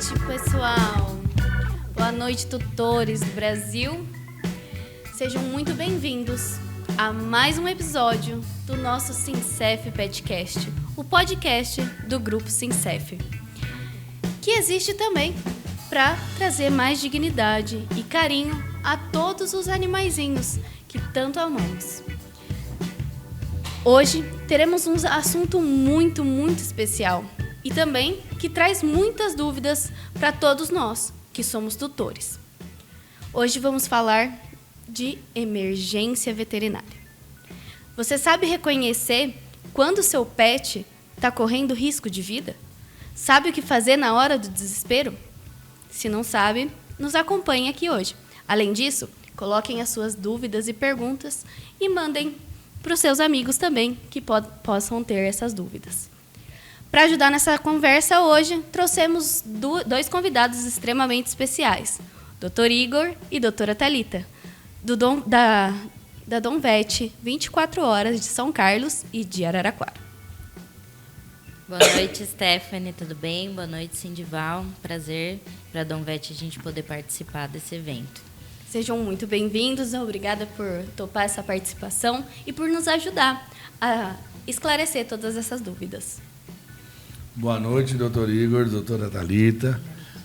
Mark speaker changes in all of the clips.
Speaker 1: noite, pessoal. Boa noite, tutores do Brasil. Sejam muito bem-vindos a mais um episódio do nosso Sincef Petcast, o podcast do grupo Sincef, que existe também para trazer mais dignidade e carinho a todos os animaizinhos que tanto amamos. Hoje teremos um assunto muito especial e também que traz muitas dúvidas para todos nós que somos tutores. Hoje vamos falar de emergência veterinária. Você sabe reconhecer quando seu pet está correndo risco de vida? Sabe o que fazer na hora do desespero? Se não sabe, nos acompanhe aqui hoje. Além disso, coloquem as suas dúvidas e perguntas e mandem para os seus amigos também que possam ter essas dúvidas. Para ajudar nessa conversa hoje, trouxemos dois convidados extremamente especiais, Dr. Igor e doutora Thalita, da Dom Vet 24 Horas de São Carlos e de Araraquara.
Speaker 2: Boa noite, Stephanie, tudo bem? Boa noite, Sindival. Prazer para a Dom Vet a gente poder participar desse evento.
Speaker 1: Sejam muito bem-vindos, obrigada por topar essa participação e por nos ajudar a esclarecer todas essas dúvidas.
Speaker 3: Boa noite, doutor Igor, doutora Thalita.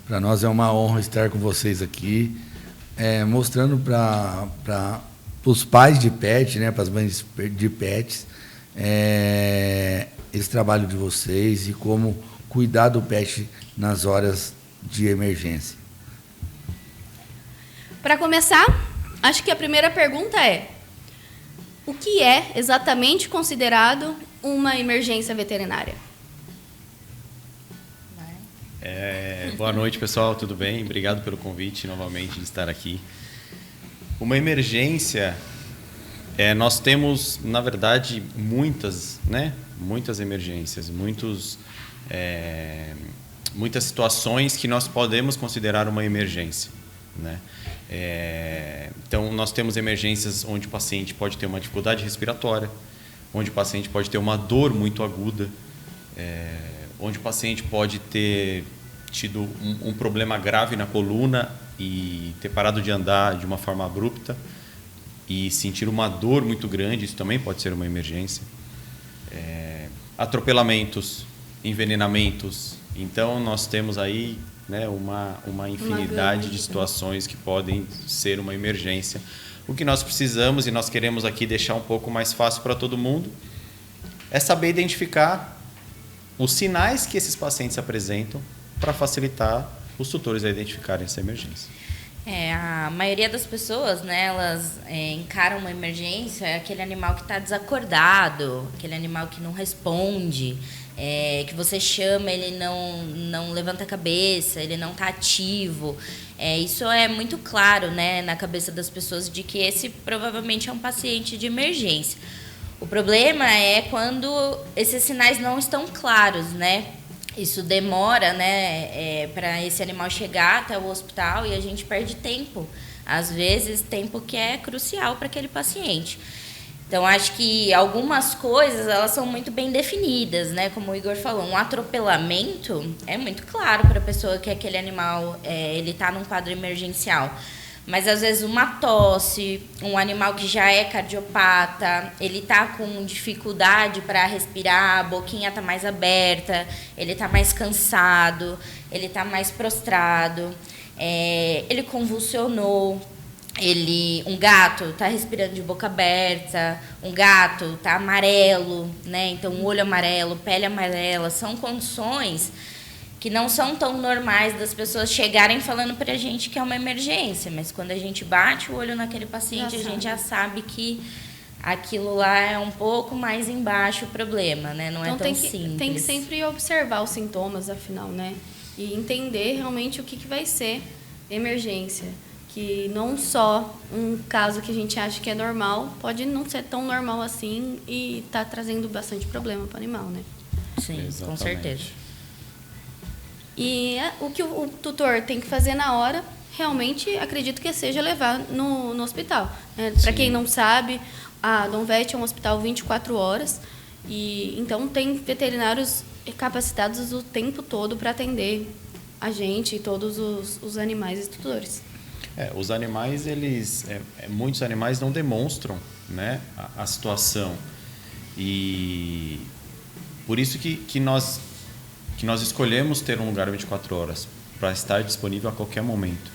Speaker 3: Para nós é uma honra estar com vocês aqui, mostrando para os pais de pet, né, para as mães de pets, esse trabalho de vocês e como cuidar do pet nas horas de emergência.
Speaker 1: Para começar, acho que a primeira pergunta é: o que é exatamente considerado uma emergência veterinária?
Speaker 4: Boa noite, pessoal, tudo bem? Obrigado pelo convite novamente de estar aqui. Uma emergência, nós temos, na verdade, muitas emergências, muitas situações que nós podemos considerar uma emergência, né? Então, nós temos emergências onde o paciente pode ter uma dificuldade respiratória, onde o paciente pode ter uma dor muito aguda, onde o paciente pode ter tido um problema grave na coluna e ter parado de andar de uma forma abrupta e sentir uma dor muito grande, isso também pode ser uma emergência. Atropelamentos, envenenamentos. Então, nós temos aí, né, uma infinidade de situações que podem ser uma emergência. O que nós precisamos, e nós queremos aqui deixar um pouco mais fácil para todo mundo, é saber identificar os sinais que esses pacientes apresentam para facilitar os tutores a identificarem essa emergência.
Speaker 2: A maioria das pessoas, né, elas encaram uma emergência, aquele animal que está desacordado, aquele animal que não responde, que você chama, ele não levanta a cabeça, ele não está ativo. Isso é muito claro, né, na cabeça das pessoas de que esse provavelmente é um paciente de emergência. O problema é quando esses sinais não estão claros, né? Isso demora, né, para esse animal chegar até o hospital e a gente perde tempo. Às vezes, tempo que é crucial para aquele paciente. Então, acho que algumas coisas, elas são muito bem definidas, né? Como o Igor falou, um atropelamento é muito claro para a pessoa que aquele animal ele está num quadro emergencial. Mas, às vezes, uma tosse, um animal que já é cardiopata, ele está com dificuldade para respirar, a boquinha está mais aberta, ele está mais cansado, ele está mais prostrado, ele convulsionou, um gato está respirando de boca aberta, um gato está amarelo, né? Então, um olho amarelo, pele amarela, são condições que não são tão normais das pessoas chegarem falando para a gente que é uma emergência, mas quando a gente bate o olho naquele paciente, a gente já sabe que aquilo lá é um pouco mais embaixo o problema, né? Não então é tão simples.
Speaker 1: Tem que sempre observar os sintomas, afinal, né? E entender realmente o que vai ser emergência. Que não só um caso que a gente acha que é normal, pode não ser tão normal assim e tá trazendo bastante problema para o animal, né?
Speaker 2: Sim, exatamente. Com certeza.
Speaker 1: E o que o tutor tem que fazer na hora, realmente, acredito que seja levar no hospital. Para quem não sabe, a Dom Vet é um hospital 24 horas, e então tem veterinários capacitados o tempo todo para atender a gente e todos os animais e tutores.
Speaker 4: Os animais, muitos animais não demonstram, né, a situação. E por isso que nós escolhemos ter um lugar 24 horas, para estar disponível a qualquer momento.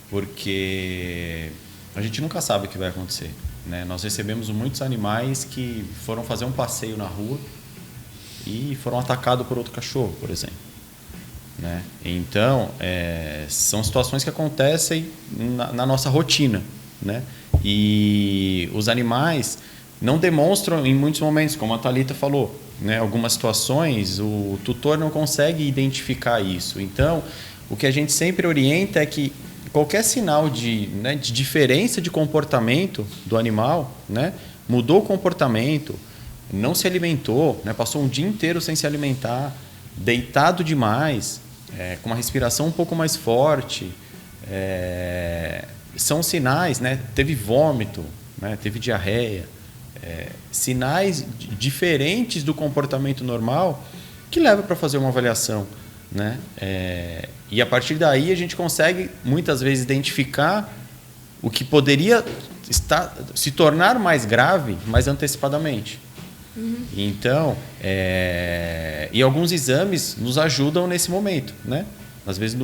Speaker 4: Porque a gente nunca sabe o que vai acontecer, né? Nós recebemos muitos animais que foram fazer um passeio na rua e foram atacados por outro cachorro, por exemplo. Né? Então, são situações que acontecem na nossa rotina, né? E os animais não demonstram em muitos momentos, como a Thalita falou, né? Algumas situações o tutor não consegue identificar isso. Então, o que a gente sempre orienta é que qualquer sinal de diferença de comportamento do animal, né? Mudou o comportamento, não se alimentou, né? Passou um dia inteiro sem se alimentar, deitado demais, com uma respiração um pouco mais forte, são sinais, né? Teve vômito, né? Teve diarreia, sinais diferentes do comportamento normal que leva para fazer uma avaliação, né? E a partir daí a gente consegue muitas vezes identificar o que poderia se tornar mais grave mais antecipadamente. Então, e alguns exames nos ajudam nesse momento, né? Às vezes,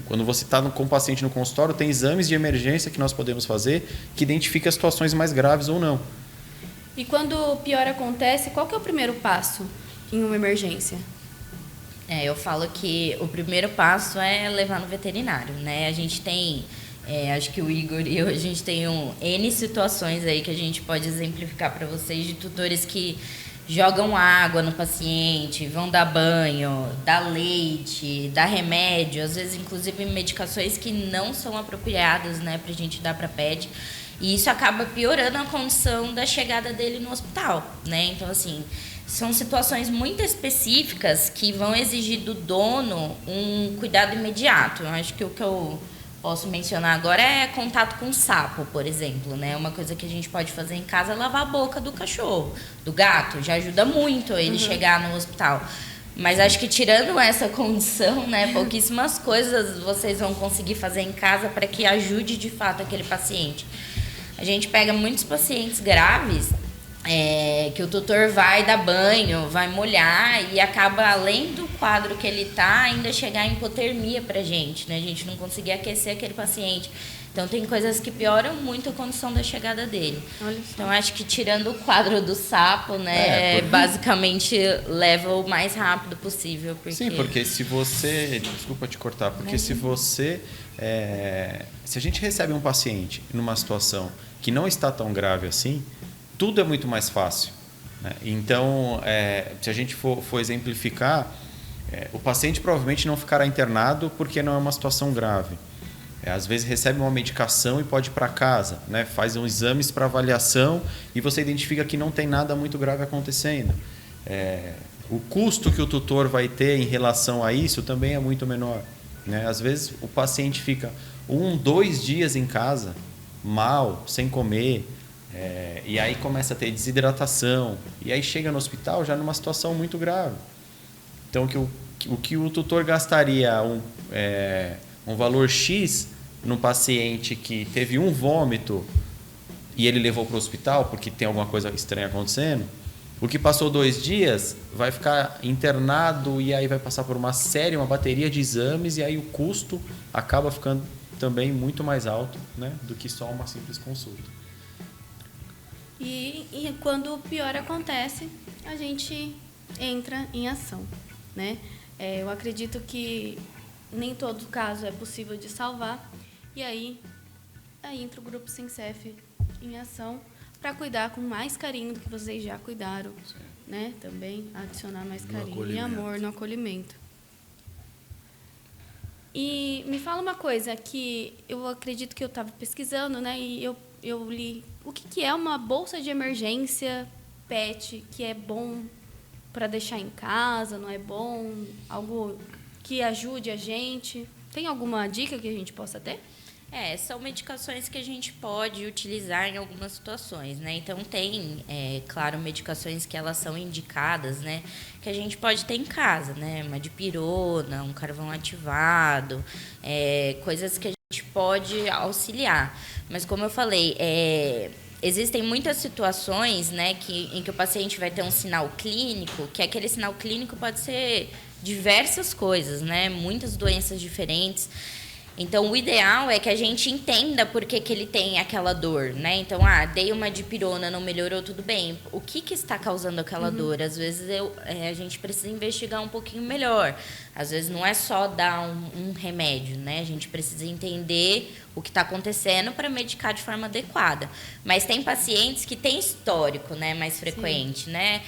Speaker 4: quando você está com o paciente no consultório, tem exames de emergência que nós podemos fazer que identificam as situações mais graves ou não.
Speaker 1: E quando o pior acontece, qual que é o primeiro passo em uma emergência?
Speaker 2: Eu falo que o primeiro passo é levar no veterinário, né? A gente tem, acho que o Igor e eu, a gente tem N situações aí que a gente pode exemplificar para vocês de tutores que jogam água no paciente, vão dar banho, dar leite, dar remédio, às vezes inclusive medicações que não são apropriadas, né, para a gente dar para pet. E isso acaba piorando a condição da chegada dele no hospital, né? Então, assim, são situações muito específicas que vão exigir do dono um cuidado imediato. Eu acho que o que eu posso mencionar agora é contato com sapo, por exemplo, né? Uma coisa que a gente pode fazer em casa é lavar a boca do cachorro, do gato. Já ajuda muito ele chegar no hospital. Mas acho que tirando essa condição, né, pouquíssimas coisas vocês vão conseguir fazer em casa para que ajude de fato aquele paciente. A gente pega muitos pacientes graves que o tutor vai dar banho, vai molhar e acaba, além do quadro que ele está, ainda chegar em hipotermia para a gente, né? A gente não conseguir aquecer aquele paciente. Então, tem coisas que pioram muito a condição da chegada dele. Então, acho que tirando o quadro do sapo, né, basicamente leva o mais rápido possível. Porque...
Speaker 4: Sim, porque se você... Desculpa te cortar, porque se você... se a gente recebe um paciente numa situação que não está tão grave assim, tudo é muito mais fácil, né? Então, se a gente for exemplificar, o paciente provavelmente não ficará internado porque não é uma situação grave. Às vezes recebe uma medicação e pode ir para casa, né? Faz uns exames para avaliação e você identifica que não tem nada muito grave acontecendo. O custo que o tutor vai ter em relação a isso também é muito menor, né? Às vezes o paciente fica 2 dias em casa, mal, sem comer, e aí começa a ter desidratação, e aí chega no hospital já numa situação muito grave. Então, o que o tutor gastaria um valor X num paciente que teve um vômito e ele levou para o hospital porque tem alguma coisa estranha acontecendo, o que passou 2 dias vai ficar internado e aí vai passar por uma bateria de exames, e aí o custo acaba ficando também muito mais alto, né, do que só uma simples consulta.
Speaker 1: E quando o pior acontece, a gente entra em ação, né? Eu acredito que nem todo caso é possível de salvar, e aí entra o Grupo Sincef em ação para cuidar com mais carinho do que vocês já cuidaram, né? Também adicionar mais carinho e amor no acolhimento. E me fala uma coisa que eu acredito que eu estava pesquisando, né? E eu li o que é uma bolsa de emergência pet, que é bom para deixar em casa, não é bom? Algo que ajude a gente? Tem alguma dica que a gente possa ter?
Speaker 2: São medicações que a gente pode utilizar em algumas situações, né? Então, tem, claro, medicações que elas são indicadas, né? Que a gente pode ter em casa, né? Uma dipirona, um carvão ativado, coisas que a gente pode auxiliar. Mas, como eu falei, existem muitas situações, né, em que o paciente vai ter um sinal clínico, que aquele sinal clínico pode ser diversas coisas, né? Muitas doenças diferentes. Então, o ideal é que a gente entenda por que ele tem aquela dor, né? Então, dei uma dipirona, não melhorou, tudo bem. O que está causando aquela dor? Às vezes, a gente precisa investigar um pouquinho melhor. Às vezes, não é só dar um remédio, né? A gente precisa entender o que está acontecendo para medicar de forma adequada. Mas tem pacientes que têm histórico, né, mais frequente, Sim. né?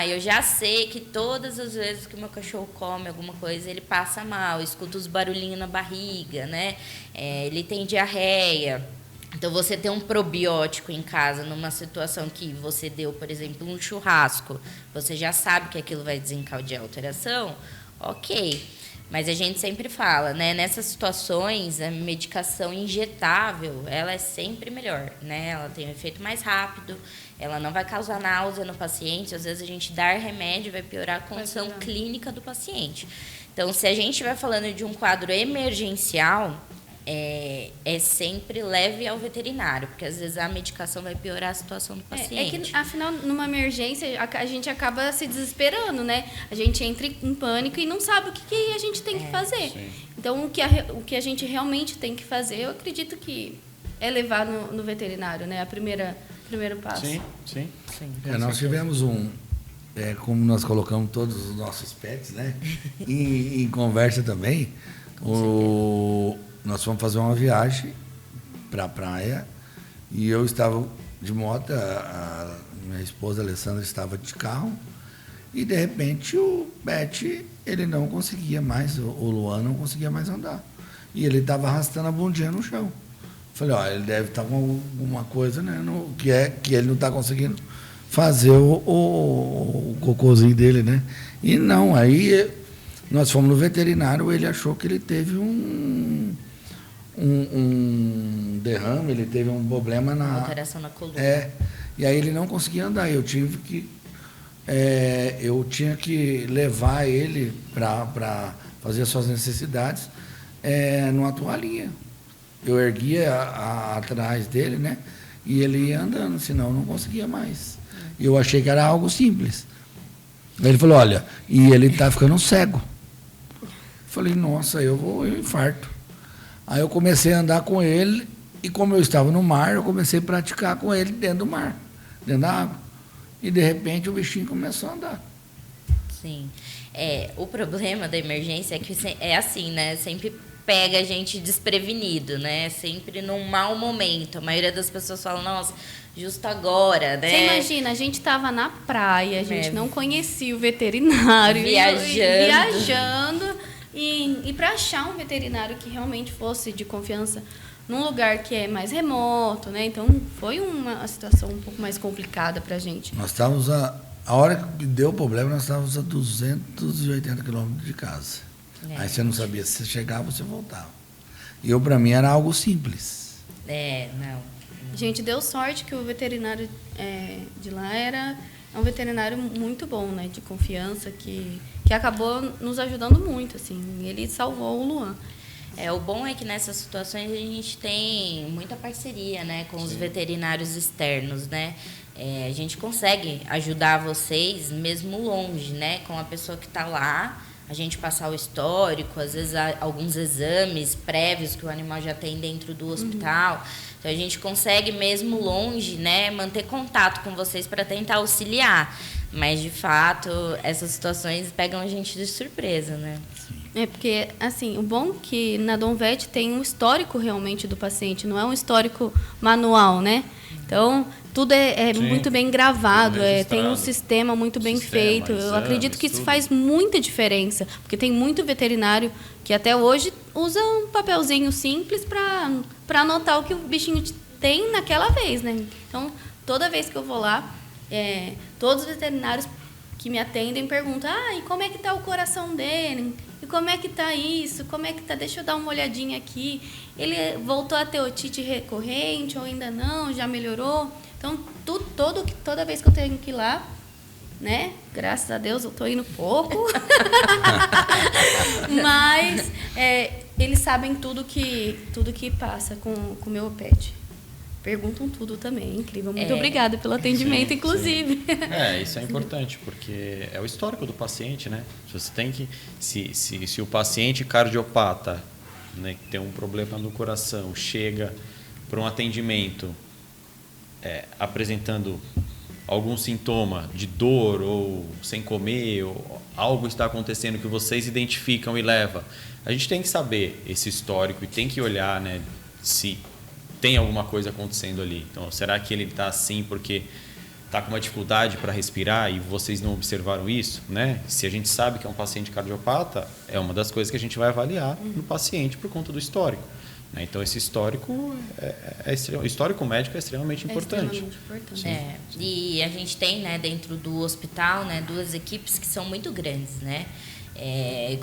Speaker 2: Eu já sei que todas as vezes que o meu cachorro come alguma coisa, ele passa mal, escuta os barulhinhos na barriga, né? Ele tem diarreia. Então, você ter um probiótico em casa, numa situação que você deu, por exemplo, um churrasco, você já sabe que aquilo vai desencadear alteração, ok. Mas a gente sempre fala, né? Nessas situações, a medicação injetável, ela é sempre melhor, né? Ela tem um efeito mais rápido, ela não vai causar náusea no paciente. Às vezes, a gente dar remédio vai piorar a condição clínica do paciente. Então, se a gente estiver falando de um quadro emergencial, sempre leve ao veterinário, porque às vezes a medicação vai piorar a situação do paciente.
Speaker 1: Que, afinal, numa emergência, a gente acaba se desesperando, né? A gente entra em pânico e não sabe o que a gente tem que fazer. Sim. Então, o que a gente realmente tem que fazer, eu acredito que é levar no veterinário, né? Primeiro passo.
Speaker 4: Sim.
Speaker 3: Nós tivemos como nós colocamos todos os nossos pets, né? em conversa também, nós fomos fazer uma viagem para a praia e eu estava de moto, a minha esposa Alessandra estava de carro e, de repente, o pet, ele não conseguia mais, o Luan não conseguia mais andar. E ele estava arrastando a bundinha no chão. Falei, ele deve estar com alguma coisa, né, que ele não está conseguindo fazer o cocôzinho dele, né? E não, aí nós fomos no veterinário, ele achou que ele teve um derrame, ele teve um problema na...
Speaker 2: alteração na coluna.
Speaker 3: E aí ele não conseguia andar. Eu tinha que levar ele para fazer as suas necessidades numa toalhinha. Eu erguia atrás dele, né? E ele ia andando, senão não conseguia mais. E eu achei que era algo simples. Aí ele falou, olha, e ele está ficando cego. Falei, nossa, eu infarto. Aí eu comecei a andar com ele e, como eu estava no mar, eu comecei a praticar com ele dentro do mar, dentro da água. E, de repente, o bichinho começou a andar.
Speaker 2: Sim. O problema da emergência é que é assim, né? Sempre pega a gente desprevenido, né? Sempre num mau momento. A maioria das pessoas fala, nossa, justo agora, né?
Speaker 1: Você imagina, a gente estava na praia, a gente não conhecia o veterinário. Viajando. E para achar um veterinário que realmente fosse de confiança num lugar que é mais remoto, né? Então, foi uma situação um pouco mais complicada para a gente.
Speaker 3: Nós estávamos, a hora que deu problema, nós estávamos a 280 quilômetros de casa. Aí você não sabia se você chegava ou se voltava. E para mim, era algo simples.
Speaker 2: Não.
Speaker 1: Gente, deu sorte que o veterinário de lá é um veterinário muito bom, né? De confiança, que acabou nos ajudando muito, assim. Ele salvou o Luan.
Speaker 2: O bom é que nessas situações a gente tem muita parceria, né, com os veterinários externos, né? A gente consegue ajudar vocês mesmo longe, né? Com a pessoa que está lá, a gente passar o histórico, às vezes alguns exames prévios que o animal já tem dentro do hospital. Então, a gente consegue, mesmo longe, né, manter contato com vocês para tentar auxiliar. Mas, de fato, essas situações pegam a gente de surpresa, né?
Speaker 1: Porque, assim, o bom é que na Donvet tem um histórico realmente do paciente, não é um histórico manual, né? Então, tudo é muito bem gravado, tem um sistema muito bem feito. Eu acredito que isso faz muita diferença, porque tem muito veterinário que até hoje usa um papelzinho simples para anotar o que o bichinho tem naquela vez, né? Então, toda vez que eu vou lá, todos os veterinários que me atendem perguntam, e como é que está o coração dele? E como é que tá isso? Como é que tá? Deixa eu dar uma olhadinha aqui. Ele voltou a ter otite recorrente ou ainda não? Já melhorou? Então, toda vez que eu tenho que ir lá, né? Graças a Deus eu tô indo pouco. Mas eles sabem tudo que passa com o meu pet. Perguntam tudo também, incrível. Muito obrigada pelo atendimento,
Speaker 4: sim,
Speaker 1: inclusive.
Speaker 4: Sim. Isso é importante, porque é o histórico do paciente, né? Você tem que, se o paciente cardiopata, né, que tem um problema no coração, chega para um atendimento apresentando algum sintoma de dor ou sem comer, ou algo está acontecendo que vocês identificam e leva, a gente tem que saber esse histórico e tem que olhar, né, se tem alguma coisa acontecendo ali. Então, será que ele está assim porque está com uma dificuldade para respirar e vocês não observaram isso, né? Se a gente sabe que é um paciente cardiopata, é uma das coisas que a gente vai avaliar no paciente por conta do histórico. Né? Então, esse histórico histórico médico é extremamente importante.
Speaker 1: Extremamente importante.
Speaker 2: E a gente tem, né, dentro do hospital, né, 2 equipes que são muito grandes, né?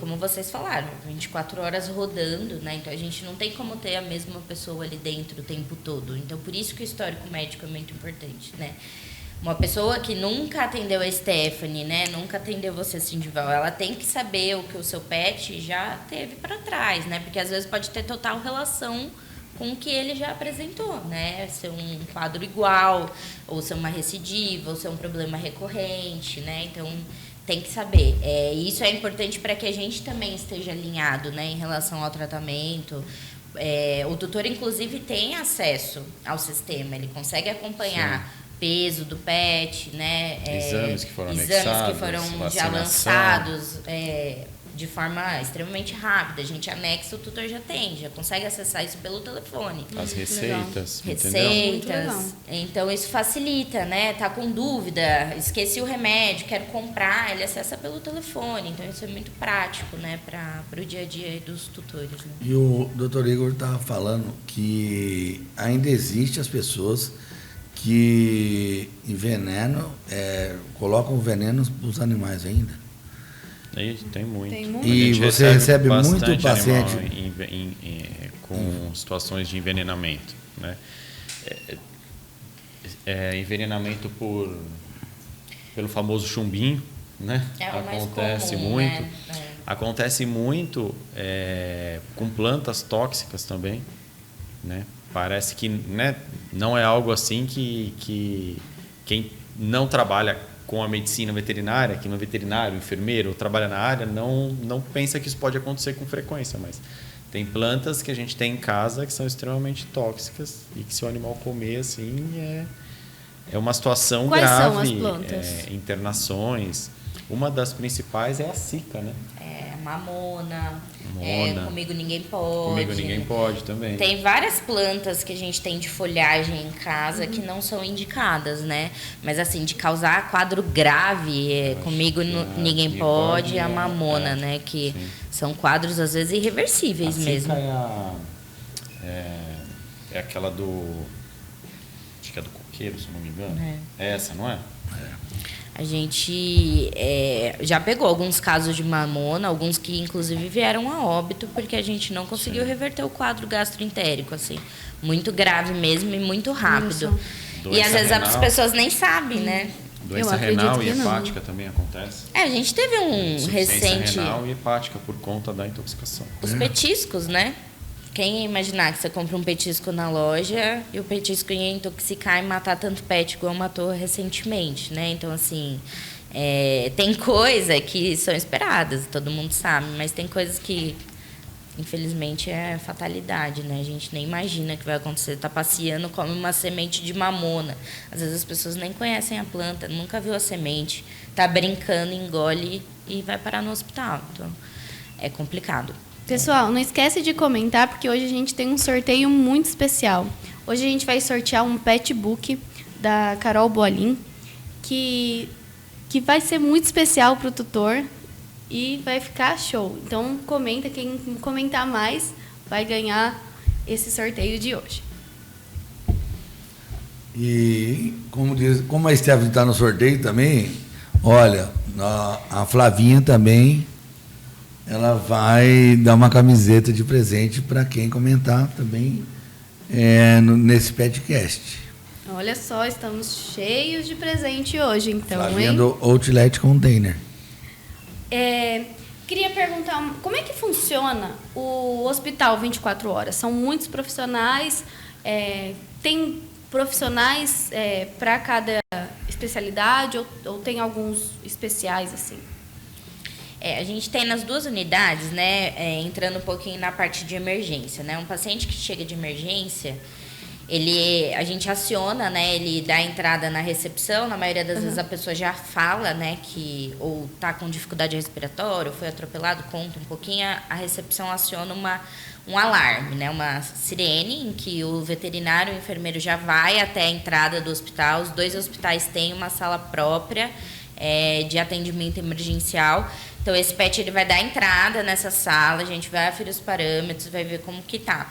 Speaker 2: Como vocês falaram, 24 horas rodando, né? Então a gente não tem como ter a mesma pessoa ali dentro o tempo todo. Então por isso que o histórico médico é muito importante, né? Uma pessoa que nunca atendeu a Stephanie, né? Nunca atendeu você, Sindival, ela tem que saber o que o seu pet já teve para trás, né? Porque às vezes pode ter total relação com o que ele já apresentou, né? Ser um quadro igual, ou ser uma recidiva, ou ser um problema recorrente, né? Então tem que saber. Isso é importante para que a gente também esteja alinhado, né, em relação ao tratamento. O tutor, inclusive, tem acesso ao sistema. Ele consegue acompanhar peso do pet, né,
Speaker 4: exames que foram
Speaker 2: já lançados de forma extremamente rápida. A gente anexa, o tutor já tem, já consegue acessar isso pelo telefone.
Speaker 4: As receitas,
Speaker 2: receitas. Então isso facilita, né? Tá com dúvida, esqueci o remédio, quero comprar, ele acessa pelo telefone. Então isso é muito prático, né, para o dia a dia dos tutores. Né?
Speaker 3: E o doutor Igor estava falando que ainda existe as pessoas que envenenam, colocam veneno nos animais ainda.
Speaker 4: Tem muito.
Speaker 3: E você recebe muito paciente
Speaker 4: com situações de envenenamento, né? Envenenamento pelo famoso chumbinho, né? Acontece
Speaker 2: comum,
Speaker 4: muito.
Speaker 2: Né?
Speaker 4: Acontece muito com plantas tóxicas também, né? Parece que, né, não é algo assim que quem não trabalha com a medicina veterinária, que não é veterinário, enfermeiro, ou trabalha na área, não pensa que isso pode acontecer com frequência, mas tem plantas que a gente tem em casa que são extremamente tóxicas e que se o animal comer, assim, é uma situação
Speaker 1: grave.
Speaker 4: Quais
Speaker 1: são as plantas?
Speaker 4: Internações. Uma das principais é a cica, né?
Speaker 2: Mamona. Comigo Ninguém Pode.
Speaker 4: Comigo Ninguém Pode também.
Speaker 2: Tem várias plantas que a gente tem de folhagem em casa que não são indicadas, né? Mas assim, de causar quadro grave, Comigo Ninguém Pode e a mamona, né? Que são quadros, às vezes, irreversíveis
Speaker 4: a
Speaker 2: mesmo.
Speaker 4: É aquela do... Acho que é do coqueiro, se não me engano. É essa, não é?
Speaker 2: A gente já pegou alguns casos de mamona, alguns que inclusive vieram a óbito, porque a gente não conseguiu reverter o quadro gastroentérico, assim, muito grave mesmo e muito rápido. E às vezes as pessoas nem sabem, né?
Speaker 4: Doença renal e hepática também acontece.
Speaker 2: A gente teve um recente...
Speaker 4: renal e hepática por conta da intoxicação.
Speaker 2: Os petiscos, né? Quem ia imaginar que você compra um petisco na loja e o petisco ia intoxicar e matar tanto pet igual matou recentemente, né? Então, assim, tem coisas que são esperadas, todo mundo sabe, mas tem coisas que, infelizmente, é fatalidade, né? A gente nem imagina que vai acontecer. Tá passeando, come uma semente de mamona. Às vezes as pessoas nem conhecem a planta, nunca viu a semente, tá brincando, engole e vai parar no hospital. Então, é complicado.
Speaker 1: Pessoal, não esquece de comentar, porque hoje a gente tem um sorteio muito especial. Hoje a gente vai sortear um pet book da Carol Boalin, que vai ser muito especial para o tutor e vai ficar show. Então, comenta, quem comentar mais vai ganhar esse sorteio de hoje.
Speaker 3: E, como a Stephanie está no sorteio também, olha, a Flavinha também ela vai dar uma camiseta de presente para quem comentar também nesse podcast.
Speaker 1: Olha só, estamos cheios de presente hoje, então,
Speaker 3: Flavinha
Speaker 1: hein?
Speaker 3: do Outlet Container.
Speaker 1: Queria perguntar, como é que funciona o hospital 24 horas? São muitos profissionais, tem profissionais para cada especialidade ou tem alguns especiais assim?
Speaker 2: A gente tem nas 2 unidades, né, entrando um pouquinho na parte de emergência, né? Um paciente que chega de emergência, a gente aciona, né, ele dá entrada na recepção, na maioria das vezes a pessoa já fala, né, que ou está com dificuldade respiratória, ou foi atropelado, conta um pouquinho, a recepção aciona um alarme, né, uma sirene, em que o veterinário e o enfermeiro já vai até a entrada do hospital. Os 2 hospitais têm uma sala própria de atendimento emergencial. Então, esse PET ele vai dar entrada nessa sala, a gente vai aferir os parâmetros, vai ver como que tá.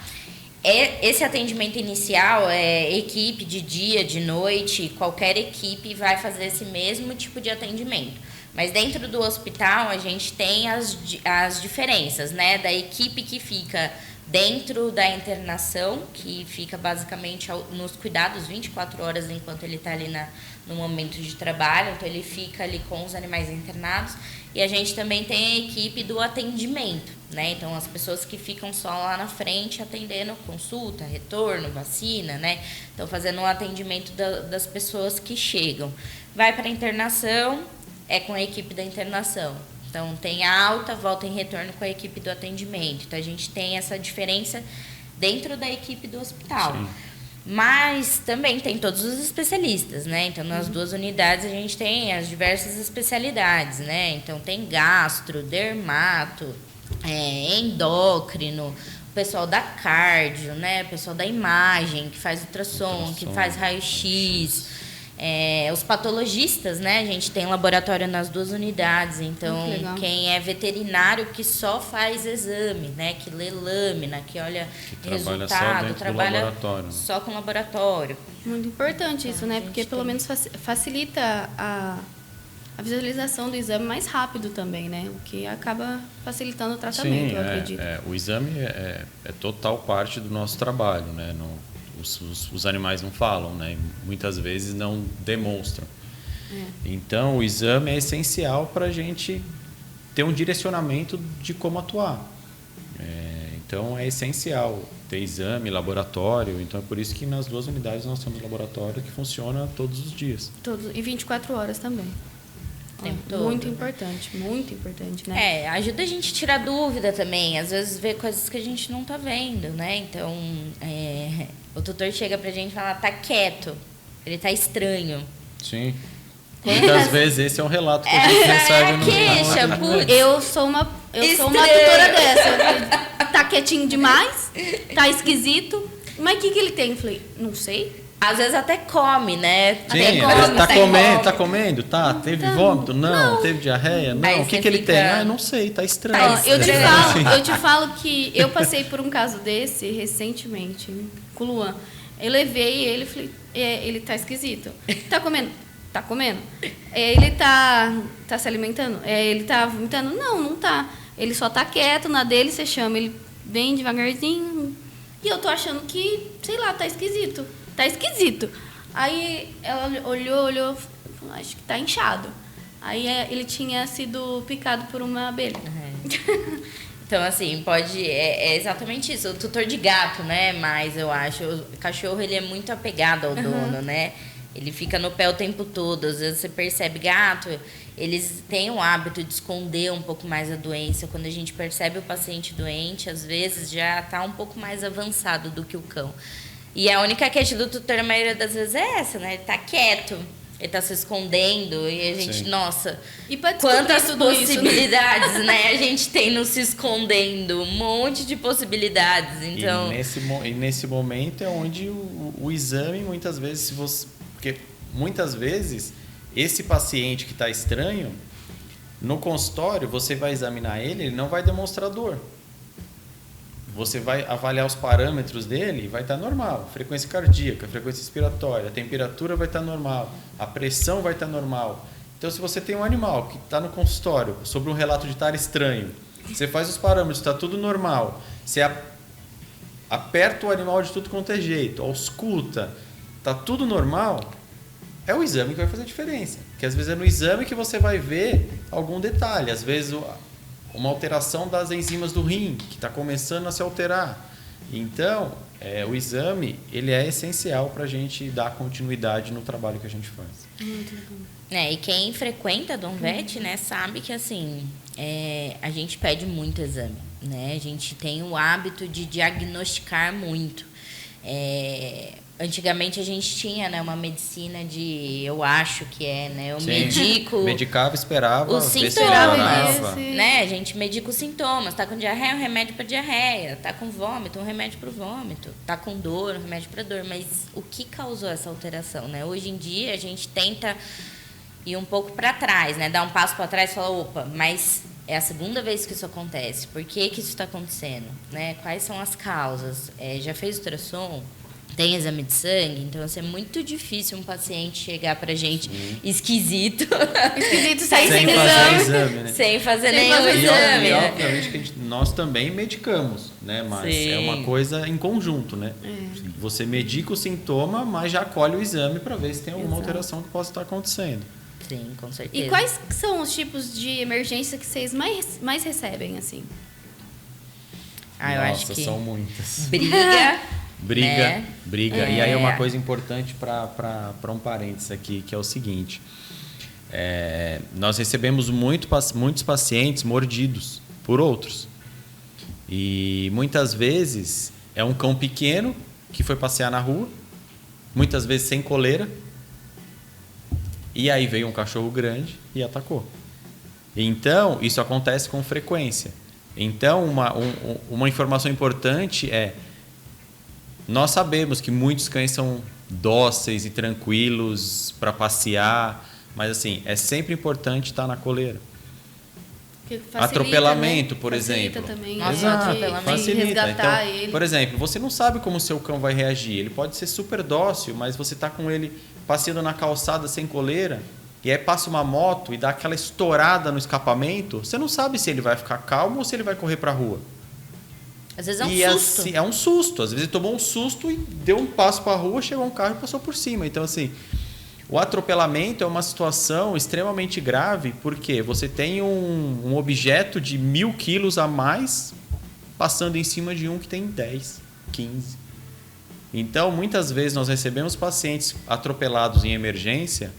Speaker 2: Esse atendimento inicial equipe de dia, de noite, qualquer equipe vai fazer esse mesmo tipo de atendimento. Mas dentro do hospital a gente tem as diferenças, né? Da equipe que fica dentro da internação, que fica basicamente nos cuidados 24 horas enquanto ele está ali no momento de trabalho, então ele fica ali com os animais internados. E a gente também tem a equipe do atendimento, né? Então, as pessoas que ficam só lá na frente atendendo consulta, retorno, vacina, né? Então, fazendo um atendimento das pessoas que chegam. Vai para a internação, com a equipe da internação. Então, tem a alta, volta em retorno com a equipe do atendimento. Então, a gente tem essa diferença dentro da equipe do hospital. Sim. Mas também tem todos os especialistas, né? Então, nas 2 unidades, a gente tem as diversas especialidades, né? Então, tem gastro, dermato, endócrino, o pessoal da cardio, né? O pessoal da imagem, que faz ultrassom, que faz raio-x. Os patologistas, né? A gente tem laboratório nas 2 unidades, então quem é veterinário que só faz exame, né? Que lê lâmina, que olha resultado, trabalha só com laboratório.
Speaker 1: Muito importante isso, né? Porque pelo menos facilita a visualização do exame mais rápido também, né? O que acaba facilitando o tratamento, eu acredito.
Speaker 4: O exame é total parte do nosso trabalho, né? Os animais não falam, né? Muitas vezes não demonstram. Então, o exame é essencial para a gente ter um direcionamento de como atuar. Então, é essencial ter exame, laboratório. Então, é por isso que nas 2 unidades nós temos laboratório que funciona todos os dias.
Speaker 1: E 24 horas também. Muito importante, né?
Speaker 2: Ajuda a gente a tirar dúvida também. Às vezes vê coisas que a gente não tá vendo, né? Então, o tutor chega pra gente e fala, tá quieto, ele tá estranho.
Speaker 4: Sim. Muitas vezes esse é um relato que a gente recebe no
Speaker 2: queixa,
Speaker 1: Eu sou uma tutora dessa. Eu falei, tá quietinho demais, tá esquisito. Mas o que ele tem? Eu falei, não sei.
Speaker 2: Às vezes até come, né?
Speaker 4: Sim, tá comendo? Tá, teve vômito? Não. Teve diarreia? Não. O que ele tem? Não sei, tá estranho.
Speaker 1: Eu te falo que eu passei por um caso desse recentemente, com o Luan. Eu levei ele e falei, ele tá esquisito. Tá comendo? Tá comendo. Ele tá se alimentando? Ele tá vomitando? Não tá. Ele só tá quieto na dele, você chama ele bem devagarzinho. E eu tô achando que, sei lá, tá esquisito. Aí ela olhou, falou, acho que tá inchado. Aí ele tinha sido picado por uma abelha.
Speaker 2: Então, assim, é exatamente isso. O tutor de gato, né? Mas eu acho, o cachorro, ele é muito apegado ao dono, né? Ele fica no pé o tempo todo. Às vezes você percebe, gato, eles têm o hábito de esconder um pouco mais a doença. Quando a gente percebe o paciente doente, às vezes já tá um pouco mais avançado do que o cão. E a única queixa do tutor, a maioria das vezes, é essa, né? Ele tá quieto, ele tá se escondendo e a gente, nossa, quantas possibilidades, né? A gente tem no se escondendo, um monte de possibilidades, então...
Speaker 4: E nesse momento é onde o exame, muitas vezes, porque muitas vezes, esse paciente que está estranho, no consultório, você vai examinar ele não vai demonstrar dor. Você vai avaliar os parâmetros dele e vai estar normal. Frequência cardíaca, frequência respiratória, a temperatura vai estar normal, a pressão vai estar normal. Então, se você tem um animal que está no consultório sobre um relato de estar estranho, Você faz os parâmetros, está tudo normal. Você aperta o animal de tudo quanto é jeito, ausculta, está tudo normal, é o exame que vai fazer a diferença. Porque às vezes é no exame que você vai ver algum detalhe. Às vezes uma alteração das enzimas do rim, que está começando a se alterar. Então, o exame ele é essencial para a gente dar continuidade no trabalho que a gente faz.
Speaker 1: Muito legal.
Speaker 2: E quem frequenta a Donvet, né, sabe que assim, a gente pede muito exame, né? A gente tem o hábito de diagnosticar muito. Antigamente a gente tinha, né, uma medicina eu acho que né, eu medico...
Speaker 4: Medicava, esperava,
Speaker 2: os sintomas, né? A gente medica os sintomas. Tá com diarreia, um remédio para diarreia. Tá com vômito, um remédio para o vômito. Tá com dor, um remédio para dor. Mas o que causou essa alteração, né? Hoje em dia a gente tenta ir um pouco para trás, né? Dar um passo para trás e falar, opa, mas é a segunda vez que isso acontece. Por que isso está acontecendo, né? Quais são as causas? Já fez ultrassom? Tem exame de sangue, então assim, é muito difícil um paciente chegar pra gente esquisito
Speaker 1: sair sem
Speaker 4: exame, né?
Speaker 2: Sem fazer nenhum exame.
Speaker 4: E obviamente que nós também medicamos, né? Mas é uma coisa em conjunto, né? Você medica o sintoma, mas já colhe o exame para ver se tem alguma alteração que possa estar acontecendo.
Speaker 2: Sim, com certeza.
Speaker 1: E quais são os tipos de emergência que vocês mais recebem, assim?
Speaker 2: Eu acho que
Speaker 4: são muitas.
Speaker 2: Briga.
Speaker 4: E aí é uma coisa importante para um parênteses aqui, que é o seguinte. Nós recebemos muitos pacientes mordidos por outros. E muitas vezes é um cão pequeno que foi passear na rua, muitas vezes sem coleira, e aí veio um cachorro grande e atacou. Então, isso acontece com frequência. Então, uma informação importante nós sabemos que muitos cães são dóceis e tranquilos para passear, mas assim, é sempre importante estar na coleira.
Speaker 1: Facilita,
Speaker 4: atropelamento,
Speaker 1: né?
Speaker 4: por exemplo.
Speaker 1: Também,
Speaker 4: Facilita. Então, por exemplo, você não sabe como o seu cão vai reagir. Ele pode ser super dócil, mas você está com ele passeando na calçada sem coleira, e aí passa uma moto e dá aquela estourada no escapamento, você não sabe se ele vai ficar calmo ou se ele vai correr para a rua.
Speaker 2: Às vezes é um susto.
Speaker 4: Assim, é um susto. Às vezes ele tomou um susto e deu um passo para a rua, chegou um carro e passou por cima. Então, assim, o atropelamento é uma situação extremamente grave porque você tem um objeto de 1.000 quilos a mais passando em cima de um que tem 10, 15. Então, muitas vezes nós recebemos pacientes atropelados em emergência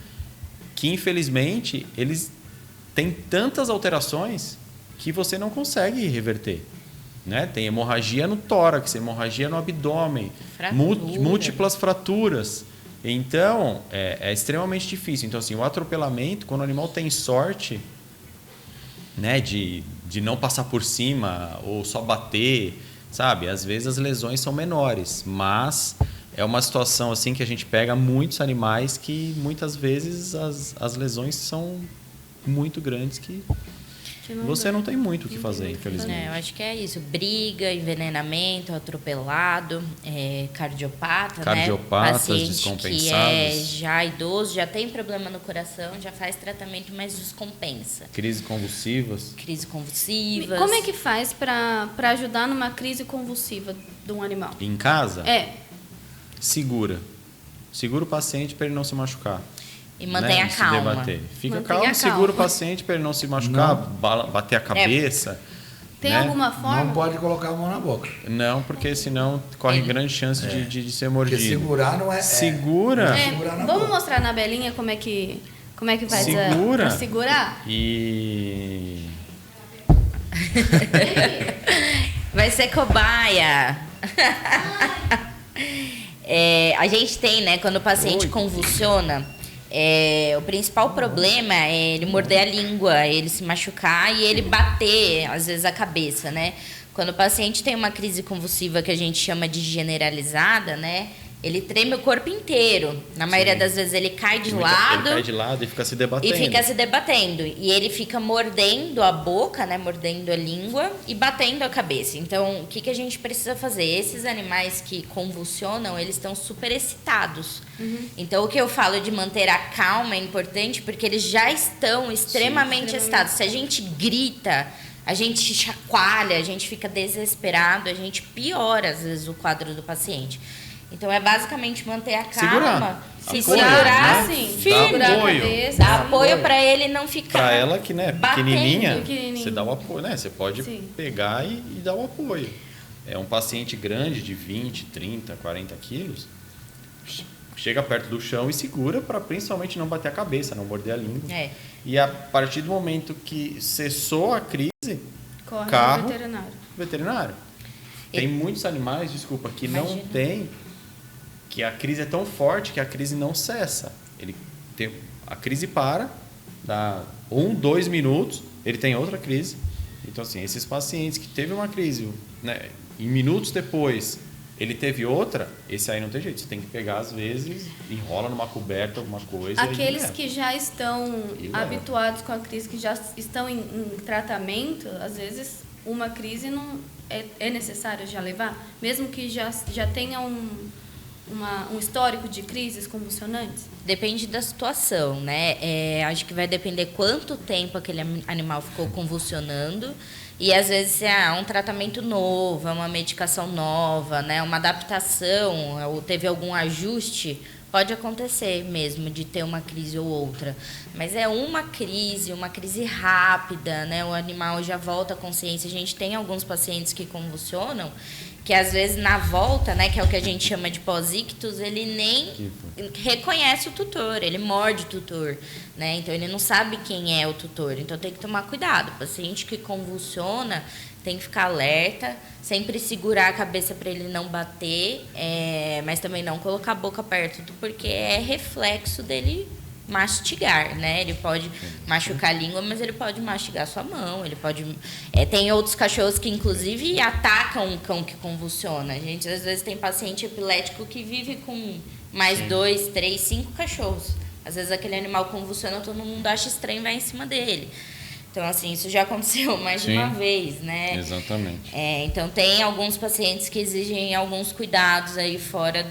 Speaker 4: que, infelizmente, eles têm tantas alterações que você não consegue reverter. Né? Tem hemorragia no tórax, hemorragia no abdômen, múltiplas fraturas. Então, é extremamente difícil. Então, assim, o atropelamento, quando o animal tem sorte, né, de não passar por cima ou só bater, sabe? Às vezes as lesões são menores, mas é uma situação assim que a gente pega muitos animais que muitas vezes as lesões são muito grandes que você não tem muito o que fazer, infelizmente.
Speaker 2: Eu acho que é isso. Briga, envenenamento, atropelado, cardiopata,
Speaker 4: Cardiopatas,
Speaker 2: né? Paciente
Speaker 4: descompensados.
Speaker 2: Que já idoso, já tem problema no coração, já faz tratamento, mas descompensa.
Speaker 4: Crises convulsivas.
Speaker 1: Como é que faz para ajudar numa crise convulsiva de um animal?
Speaker 4: Em casa?
Speaker 2: Segura
Speaker 4: o paciente para ele não se machucar.
Speaker 2: E mantenha a calma.
Speaker 4: Debater. Fica calmo, segura o paciente para ele não se machucar, bater a cabeça.
Speaker 1: Tem alguma forma?
Speaker 3: Não pode colocar a mão na boca.
Speaker 4: Não, porque senão corre grande chance de ser mordido.
Speaker 3: Porque segurar não é...
Speaker 4: Segura.
Speaker 1: Vamos mostrar na Belinha como é que faz
Speaker 4: para
Speaker 1: segurar?
Speaker 4: E...
Speaker 2: Vai ser cobaia. A gente tem, né, quando o paciente convulsiona, o principal problema é ele morder a língua, ele se machucar e ele bater, às vezes, a cabeça, né? Quando o paciente tem uma crise convulsiva que a gente chama de generalizada, né? Ele treme o corpo inteiro. Na maioria das vezes ele cai de lado.
Speaker 4: Ele cai de lado e fica se
Speaker 2: debatendo. E ele fica mordendo a boca, né? Mordendo a língua e batendo a cabeça. Então, o que a gente precisa fazer? Esses animais que convulsionam, eles estão super excitados. Então, o que eu falo de manter a calma é importante porque eles já estão extremamente excitados. Se a gente grita, a gente chacoalha, a gente fica desesperado, a gente piora, às vezes, o quadro do paciente. Então, é basicamente manter a calma, se segurar, firme,
Speaker 1: dar apoio,
Speaker 2: dar apoio para ele não ficar
Speaker 4: para ela que, né, pequenininha,
Speaker 1: pequenininho,
Speaker 4: você dá o apoio, né? Você pode pegar e dar o apoio. É um paciente grande de 20, 30, 40 quilos, chega perto do chão e segura para principalmente não bater a cabeça, não morder a língua. E a partir do momento que cessou a crise,
Speaker 1: corre
Speaker 4: carro,
Speaker 1: no
Speaker 4: veterinário. Tem muitos animais, desculpa, que não tem, que a crise é tão forte que a crise não cessa. A crise para, dá 1, 2 minutos, ele tem outra crise. Então, assim, esses pacientes que teve uma crise, né, em minutos depois, ele teve outra, esse aí não tem jeito. Você tem que pegar, às vezes, enrola numa coberta, alguma coisa.
Speaker 1: Aqueles que já estão habituados com a crise, que já estão em tratamento, às vezes uma crise não é necessário já levar, mesmo que já tenha um histórico de crises convulsionantes?
Speaker 2: Depende da situação, né? Acho que vai depender quanto tempo aquele animal ficou convulsionando. E às vezes é um tratamento novo, é uma medicação nova, né? Uma adaptação, ou teve algum ajuste, pode acontecer mesmo de ter uma crise ou outra. Mas é uma crise rápida, né? O animal já volta à consciência. A gente tem alguns pacientes que convulsionam, que às vezes na volta, né, que é o que a gente chama de pós-ictus, ele nem reconhece o tutor, ele morde o tutor, né? Então ele não sabe quem é o tutor. Então tem que tomar cuidado. O paciente que convulsiona tem que ficar alerta, sempre segurar a cabeça para ele não bater, mas também não colocar a boca perto, porque é reflexo dele mastigar, né? Ele pode machucar a língua, mas ele pode mastigar sua mão, ele pode... tem outros cachorros que, inclusive, atacam um cão que convulsiona. A gente, às vezes, tem paciente epilético que vive com mais 2, 3, 5 cachorros. Às vezes, aquele animal convulsiona, todo mundo acha estranho e vai em cima dele. Então, assim, isso já aconteceu mais de uma vez, né?
Speaker 4: Exatamente.
Speaker 2: Então, tem alguns pacientes que exigem alguns cuidados aí fora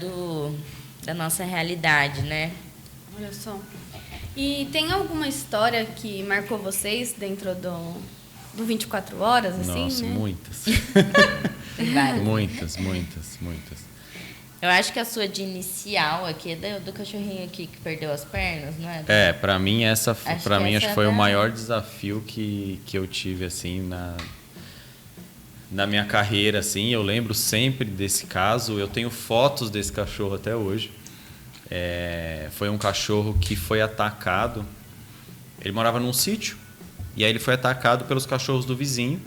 Speaker 2: da nossa realidade, né?
Speaker 1: Olha só. E tem alguma história que marcou vocês dentro do 24 horas, assim,
Speaker 4: Nossa,
Speaker 1: né?
Speaker 4: muitas. Muitas.
Speaker 2: Eu acho que a sua de inicial aqui é do cachorrinho aqui que perdeu as pernas, não é?
Speaker 4: Para mim acho que foi o maior desafio que eu tive, assim, na minha carreira, assim. Eu lembro sempre desse caso, eu tenho fotos desse cachorro até hoje. Foi um cachorro que foi atacado. Ele morava num sítio e aí ele foi atacado pelos cachorros do vizinho.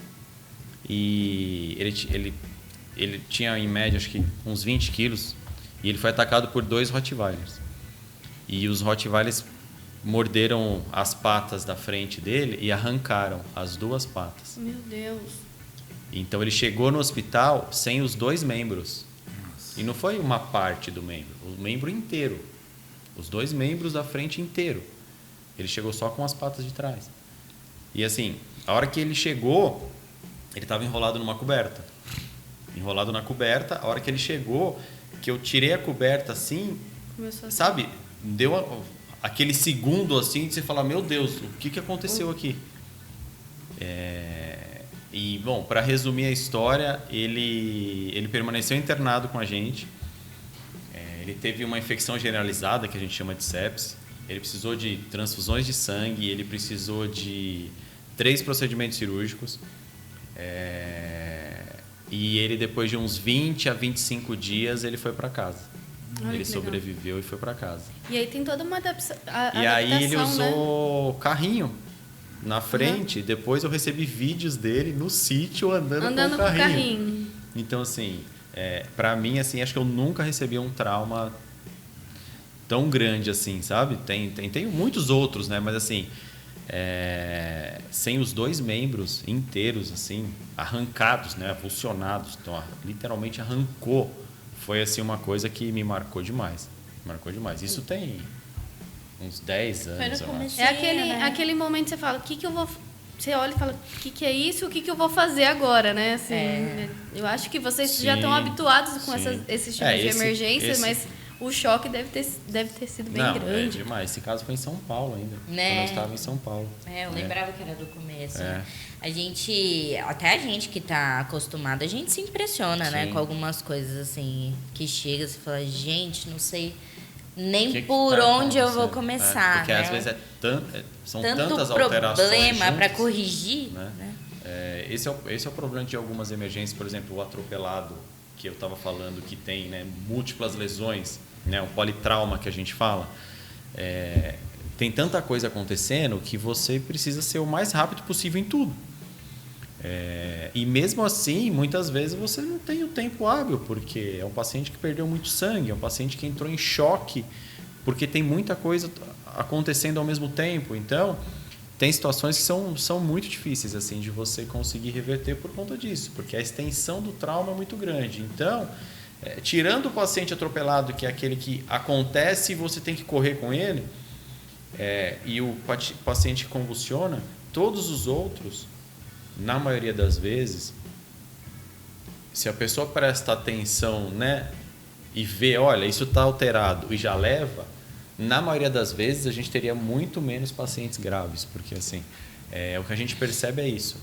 Speaker 4: E ele tinha em média acho que uns 20 quilos e ele foi atacado por 2 Rottweilers. E os Rottweilers morderam as patas da frente dele e arrancaram as 2 patas.
Speaker 1: Meu Deus.
Speaker 4: Então ele chegou no hospital sem os 2 membros. E não foi uma parte do membro, o membro inteiro. Os 2 membros da frente inteiro. Ele chegou só com as patas de trás. E assim, a hora que ele chegou, ele estava enrolado numa coberta. Enrolado na coberta, a hora que ele chegou, que eu tirei a coberta assim, sabe? Deu aquele segundo assim, de você falar, meu Deus, o que aconteceu aqui? E, bom, para resumir a história, ele permaneceu internado com a gente. Ele teve uma infecção generalizada, que a gente chama de sepse. Ele precisou de transfusões de sangue, ele precisou de 3 procedimentos cirúrgicos. E ele, depois de uns 20 a 25 dias, ele foi para casa. Ele sobreviveu e foi para casa.
Speaker 1: E aí tem toda uma adaptação,
Speaker 4: e aí ele usou
Speaker 1: né?
Speaker 4: carrinho na frente. Depois eu recebi vídeos dele no sítio andando com o carrinho. Então, assim, para mim, assim, acho que eu nunca recebi um trauma tão grande assim, sabe? Tem muitos outros, né? Mas, assim, sem os 2 membros inteiros, assim, arrancados, né? Avulsionados. Então, literalmente arrancou. Foi, assim, uma coisa que me marcou demais. Isso tem uns 10 anos, eu acho.
Speaker 1: Aquele momento que você fala, você olha e fala, o que é isso? O que eu vou fazer agora, né? Assim, eu acho que vocês já estão habituados com esses tipos de emergências, mas o choque deve ter sido bem
Speaker 4: Não,
Speaker 1: grande.
Speaker 4: É demais. Esse caso foi em São Paulo ainda.
Speaker 2: Né?
Speaker 4: Quando eu estava em São Paulo.
Speaker 2: Eu lembrava que era do começo.
Speaker 4: É.
Speaker 2: Né? Até a gente que tá acostumado, a gente se impressiona, né?
Speaker 4: Sim.
Speaker 2: Com algumas coisas assim, que chega, você fala, gente, não sei nem
Speaker 4: Que
Speaker 2: por
Speaker 4: tá
Speaker 2: onde eu vou
Speaker 4: acontecendo?
Speaker 2: começar.
Speaker 4: Porque
Speaker 2: né?
Speaker 4: às vezes são
Speaker 2: tanto
Speaker 4: tantas alterações
Speaker 2: problema para
Speaker 4: juntas,
Speaker 2: corrigir,
Speaker 4: né?
Speaker 2: né?
Speaker 4: Esse é o problema de algumas emergências, por exemplo, o atropelado, que eu estava falando, que tem, né, múltiplas lesões, né, o politrauma que a gente fala. Tem tanta coisa acontecendo que você precisa ser o mais rápido possível em tudo. E mesmo assim, muitas vezes você não tem o tempo hábil, porque é um paciente que perdeu muito sangue, é um paciente que entrou em choque, porque tem muita coisa acontecendo ao mesmo tempo. Então, tem situações que são muito difíceis assim de você conseguir reverter por conta disso, porque a extensão do trauma é muito grande. Então, tirando o paciente atropelado, que é aquele que acontece e você tem que correr com ele, e o paciente que convulsiona, todos os outros, na maioria das vezes, se a pessoa presta atenção, né, e vê, olha, isso está alterado e já leva, na maioria das vezes a gente teria muito menos pacientes graves, porque assim, o que a gente percebe é isso.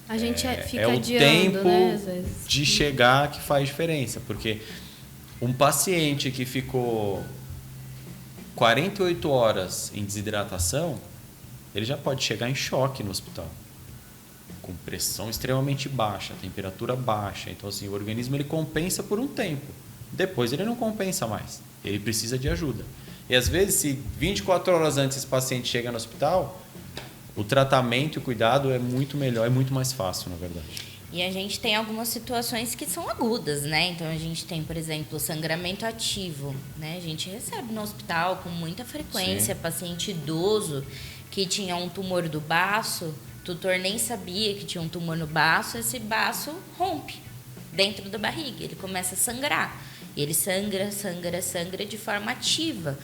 Speaker 1: A gente fica
Speaker 4: o
Speaker 1: adiando,
Speaker 4: tempo,
Speaker 1: né, às vezes.
Speaker 4: de chegar que faz diferença, porque um paciente que ficou 48 horas em desidratação, ele já pode chegar em choque no hospital, com pressão extremamente baixa, temperatura baixa. Então, assim, o organismo ele compensa por um tempo. Depois ele não compensa mais. Ele precisa de ajuda. E às vezes, se 24 horas antes esse paciente chega no hospital, o tratamento e o cuidado é muito melhor, é muito mais fácil, na verdade.
Speaker 2: E a gente tem algumas situações que são agudas, né? Então, a gente tem, por exemplo, sangramento ativo, né? A gente recebe no hospital com muita frequência paciente idoso que tinha um tumor do baço, o tutor nem sabia que tinha um tumor no baço, esse baço rompe dentro da barriga, ele começa a sangrar. E ele sangra de forma ativa.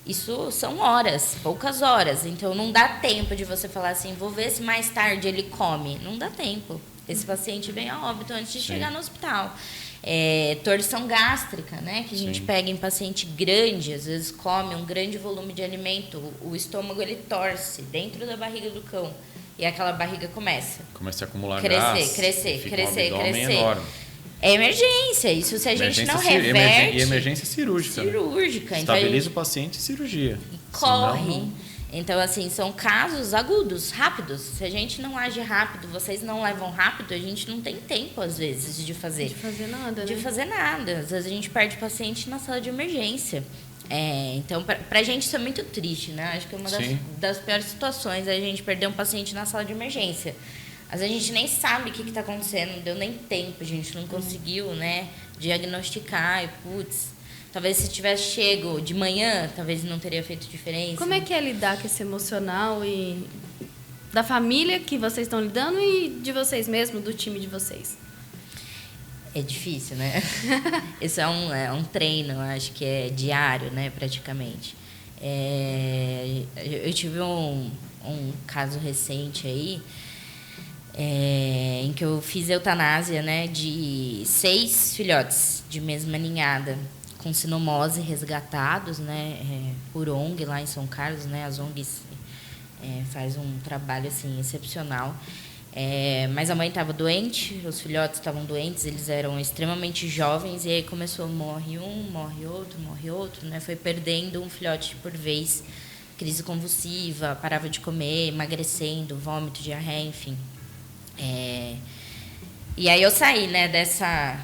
Speaker 2: Isso são horas, poucas horas. Então, não dá tempo de você falar assim, vou ver se mais tarde ele come. Não dá tempo. Esse paciente vem a óbito antes de chegar no hospital. Torção gástrica, né? Que a gente pega em paciente grande, às vezes come um grande volume de alimento. O estômago, ele torce dentro da barriga do cão. E aquela barriga começa
Speaker 4: a acumular
Speaker 2: crescer.
Speaker 4: Enorme.
Speaker 2: É emergência. Isso se a gente não reverte...
Speaker 4: E emergência cirúrgica.
Speaker 2: Cirúrgica.
Speaker 4: Estabiliza o paciente em cirurgia.
Speaker 2: Corre.
Speaker 4: Senão,
Speaker 2: Então, assim, são casos agudos, rápidos. Se a gente não age rápido, vocês não levam rápido, a gente não tem tempo, às vezes, de fazer.
Speaker 1: De fazer nada, né?
Speaker 2: De fazer nada. Às vezes a gente perde paciente na sala de emergência. Então, pra gente isso é muito triste, né? Acho que é uma das piores situações é a gente perder um paciente na sala de emergência. Às vezes a gente nem sabe o que está acontecendo, não deu nem tempo, a gente não conseguiu, né, diagnosticar. E, putz, talvez se tivesse chego de manhã, talvez não teria feito diferença.
Speaker 1: Como é que é lidar com esse emocional e da família que vocês estão lidando e de vocês mesmos, do time de vocês?
Speaker 2: É difícil, né? Isso é um treino, acho que é diário, né, praticamente. Eu tive um caso recente aí, em que eu fiz eutanásia, né, de 6 filhotes de mesma ninhada com sinomose resgatados, né, por ONG lá em São Carlos, né, as ONGs faz um trabalho assim excepcional. Mas a mãe estava doente, os filhotes estavam doentes, eles eram extremamente jovens, e aí começou, morre um, morre outro, né? Foi perdendo um filhote por vez, crise convulsiva, parava de comer, emagrecendo, vômito, diarreia, enfim. E aí eu saí, né, dessa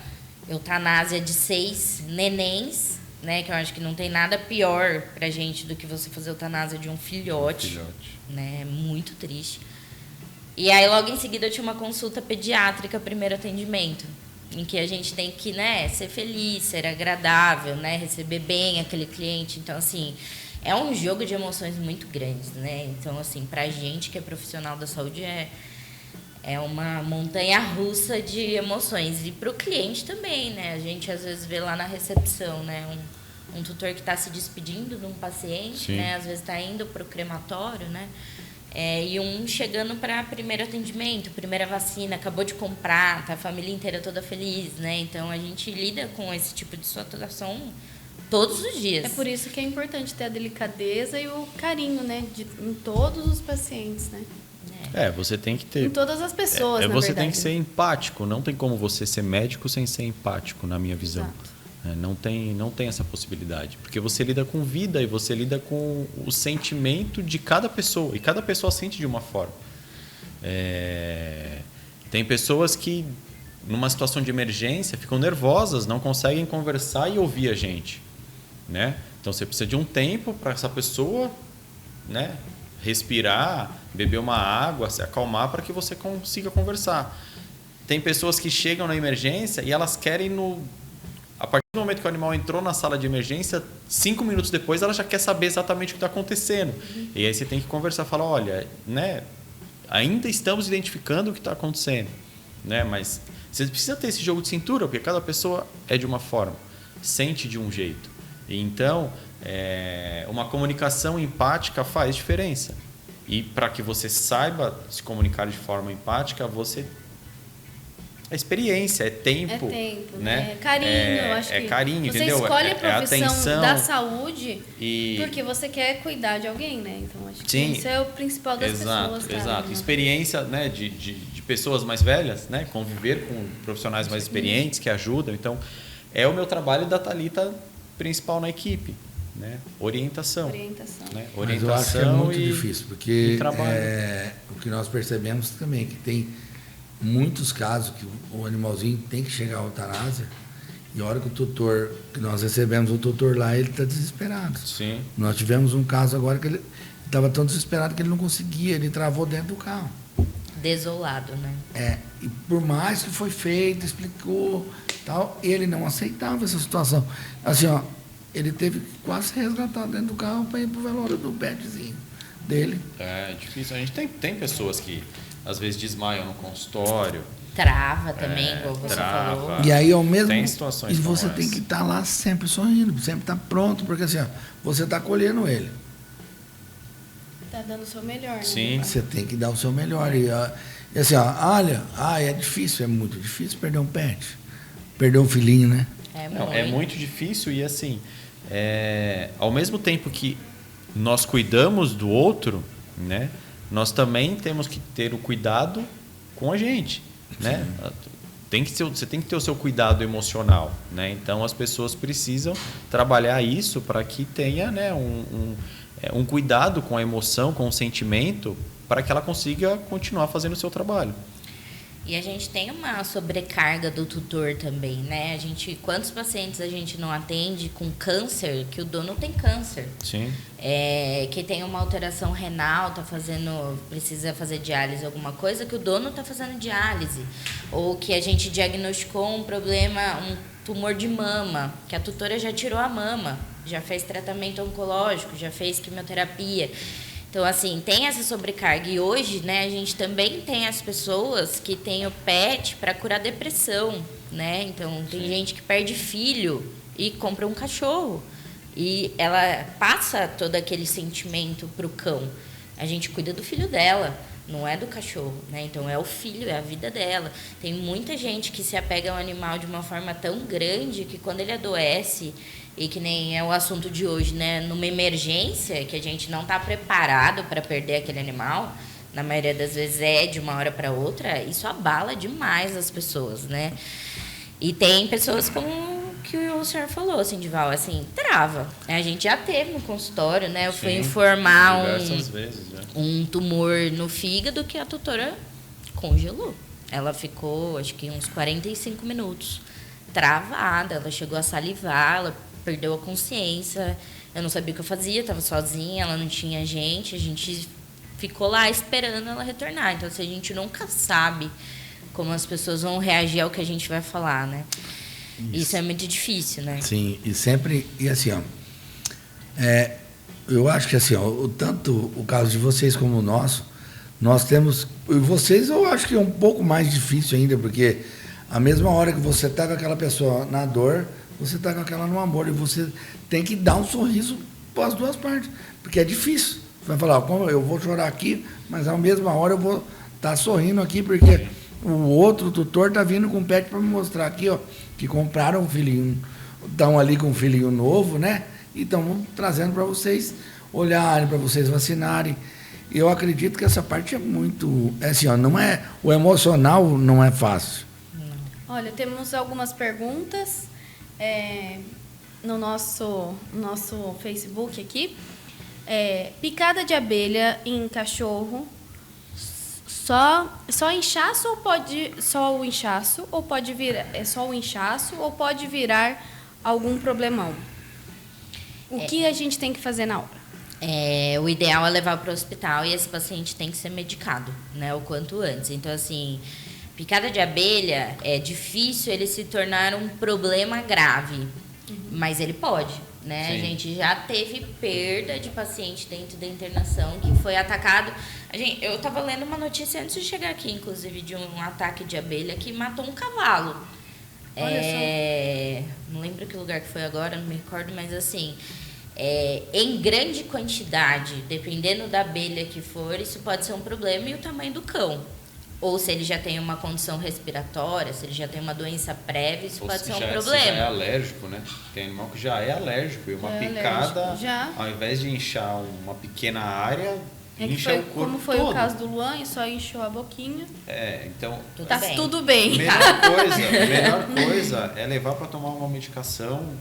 Speaker 2: eutanásia de 6 nenéns, né, que eu acho que não tem nada pior pra gente do que você fazer eutanásia de um filhote. Né? É muito triste. E aí, logo em seguida, eu tinha uma consulta pediátrica, primeiro atendimento, em que a gente tem que, né, ser feliz, ser agradável, né, receber bem aquele cliente. Então, assim, é um jogo de emoções muito grandes, né? Então, assim, pra gente que é profissional da saúde, é uma montanha-russa de emoções. E pro cliente também, né? A gente, às vezes, vê lá na recepção, né, um tutor que está se despedindo de um paciente, né? Às vezes está indo para o crematório, né? E um chegando para primeiro atendimento, primeira vacina, acabou de comprar, tá a família inteira toda feliz, né? Então, a gente lida com esse tipo de situação todos os dias.
Speaker 1: É por isso que é importante ter a delicadeza e o carinho, né? Em todos os pacientes, né?
Speaker 4: Você tem que ter...
Speaker 1: Em todas as pessoas, na
Speaker 4: você
Speaker 1: verdade.
Speaker 4: tem que ser empático. Não tem como você ser médico sem ser empático, na minha visão. Não tem essa possibilidade. Porque você lida com vida e você lida com o sentimento de cada pessoa. E cada pessoa sente de uma forma. Tem pessoas que, numa situação de emergência, ficam nervosas, não conseguem conversar e ouvir a gente. Né? Então, você precisa de um tempo para essa pessoa, né, respirar, beber uma água, se acalmar para que você consiga conversar. Tem pessoas que chegam na emergência e elas querem, a partir do momento que o animal entrou na sala de emergência, 5 minutos depois ela já quer saber exatamente o que está acontecendo. E aí você tem que conversar, falar, olha, né, ainda estamos identificando o que está acontecendo, né, mas você precisa ter esse jogo de cintura, porque cada pessoa é de uma forma, sente de um jeito. E então, uma comunicação empática faz diferença. E para que você saiba se comunicar de forma empática, é experiência, é tempo. Né?
Speaker 1: É carinho, eu acho que
Speaker 4: carinho,
Speaker 1: você
Speaker 4: entendeu?
Speaker 1: escolhe a profissão
Speaker 4: atenção,
Speaker 1: da saúde porque você quer cuidar de alguém, né? Então, acho que isso é o principal das pessoas. Cara,
Speaker 4: exato.
Speaker 1: né?
Speaker 4: Experiência, né, de pessoas mais velhas, né? Conviver com profissionais mais experientes que ajudam. Então, é o meu trabalho da Thalita principal na equipe. Né? Orientação. Né?
Speaker 3: Mas eu acho que é muito difícil, porque o que nós percebemos também, que tem muitos casos que o animalzinho tem que chegar à eutanásia e a hora que o tutor, que nós recebemos o tutor lá, ele está desesperado.
Speaker 4: Sim.
Speaker 3: Nós tivemos um caso agora que ele estava tão desesperado que ele não conseguia, ele travou dentro do carro.
Speaker 2: Desolado, né?
Speaker 3: E por mais que foi feito, explicou, tal, ele não aceitava essa situação. Assim, ó, ele teve que quase ser resgatado dentro do carro para ir para o velório do petzinho dele.
Speaker 4: É difícil. A gente tem pessoas que às vezes desmaiam no consultório.
Speaker 2: Trava também, igual você falou.
Speaker 3: E aí, ao mesmo
Speaker 4: tem situações
Speaker 3: e você tem que estar lá sempre sorrindo, sempre estar pronto, porque assim, ó, você está acolhendo ele.
Speaker 1: Está dando o seu melhor, né?
Speaker 4: Sim.
Speaker 3: Você tem que dar o seu melhor. E assim, ó, olha, é difícil, é muito difícil perder um pet. Perder um filhinho, né?
Speaker 4: É muito difícil e assim, ao mesmo tempo que nós cuidamos do outro, né, nós também temos que ter o cuidado com a gente, né? Você tem que ter o seu cuidado emocional, né? Então as pessoas precisam trabalhar isso para que tenha, né, um cuidado com a emoção, com o sentimento, para que ela consiga continuar fazendo o seu trabalho.
Speaker 2: E a gente tem uma sobrecarga do tutor também, né? Quantos pacientes a gente não atende com câncer, que o dono tem câncer?
Speaker 4: Sim.
Speaker 2: Que tem uma alteração renal, precisa fazer diálise, alguma coisa, que o dono está fazendo diálise. Ou que a gente diagnosticou um problema, um tumor de mama, que a tutora já tirou a mama, já fez tratamento oncológico, já fez quimioterapia. Então, assim, tem essa sobrecarga. E hoje, né, a gente também tem as pessoas que têm o pet para curar depressão, né? Então, tem gente que perde filho e compra um cachorro. E ela passa todo aquele sentimento para o cão. A gente cuida do filho dela, não é do cachorro, né? Então, é o filho, é a vida dela. Tem muita gente que se apega ao animal de uma forma tão grande que quando ele adoece... E que nem é o assunto de hoje, né? Numa emergência, que a gente não está preparado para perder aquele animal, na maioria das vezes de uma hora para outra, isso abala demais as pessoas, né? E tem pessoas como que o senhor falou, assim, Dival, assim, trava. A gente já teve no consultório, né? Eu fui informar um tumor no fígado que a tutora congelou. Ela ficou, acho que uns 45 minutos travada, ela chegou a salivar, ela perdeu a consciência, eu não sabia o que eu fazia, estava sozinha, ela não tinha gente, a gente ficou lá esperando ela retornar. Então, assim, a gente nunca sabe como as pessoas vão reagir ao que a gente vai falar, né? Isso é muito difícil, né?
Speaker 3: Sim, e sempre, e assim, ó, eu acho que assim, ó, tanto o caso de vocês como o nosso, nós temos, e vocês eu acho que é um pouco mais difícil ainda, porque a mesma hora que você está com aquela pessoa na dor, você está com aquela no amor, e você tem que dar um sorriso para as duas partes, porque é difícil. Você vai falar, como eu vou chorar aqui, mas à mesma hora eu vou estar sorrindo aqui, porque o outro tutor está vindo com o pet para me mostrar aqui, ó, que compraram um filhinho, estão ali com um filhinho novo, né? E estão trazendo para vocês olharem, para vocês vacinarem. E eu acredito que essa parte é muito... É assim, ó, não é, o emocional não é fácil.
Speaker 1: Olha, temos algumas perguntas no nosso Facebook aqui. Picada de abelha em cachorro, só inchaço ou pode só o inchaço ou pode virar só o inchaço ou pode virar algum problemão? O que a gente tem que fazer na hora?
Speaker 2: O ideal é levar para o hospital e esse paciente tem que ser medicado, né, o quanto antes. Então, assim, picada de abelha é difícil ele se tornar um problema grave, mas ele pode, né?
Speaker 4: Sim.
Speaker 2: A gente já teve perda de paciente dentro da internação que foi atacado. Eu estava lendo uma notícia antes de chegar aqui, inclusive, de um ataque de abelha que matou um cavalo.
Speaker 1: Olha só.
Speaker 2: Não lembro que lugar que foi agora, não me recordo, mas assim... em grande quantidade, dependendo da abelha que for, isso pode ser um problema e o tamanho do cão. Ou se ele já tem uma condição respiratória, se ele já tem uma doença prévia, isso pode ser um problema.
Speaker 4: Se já é alérgico, né? Tem animal que já é alérgico e uma picada, ao invés de inchar uma pequena área, incha o corpo todo.
Speaker 1: Como foi o caso do Luan, e só inchou a boquinha.
Speaker 4: Então...
Speaker 1: Tudo bem.
Speaker 4: Melhor coisa é levar para tomar uma medicação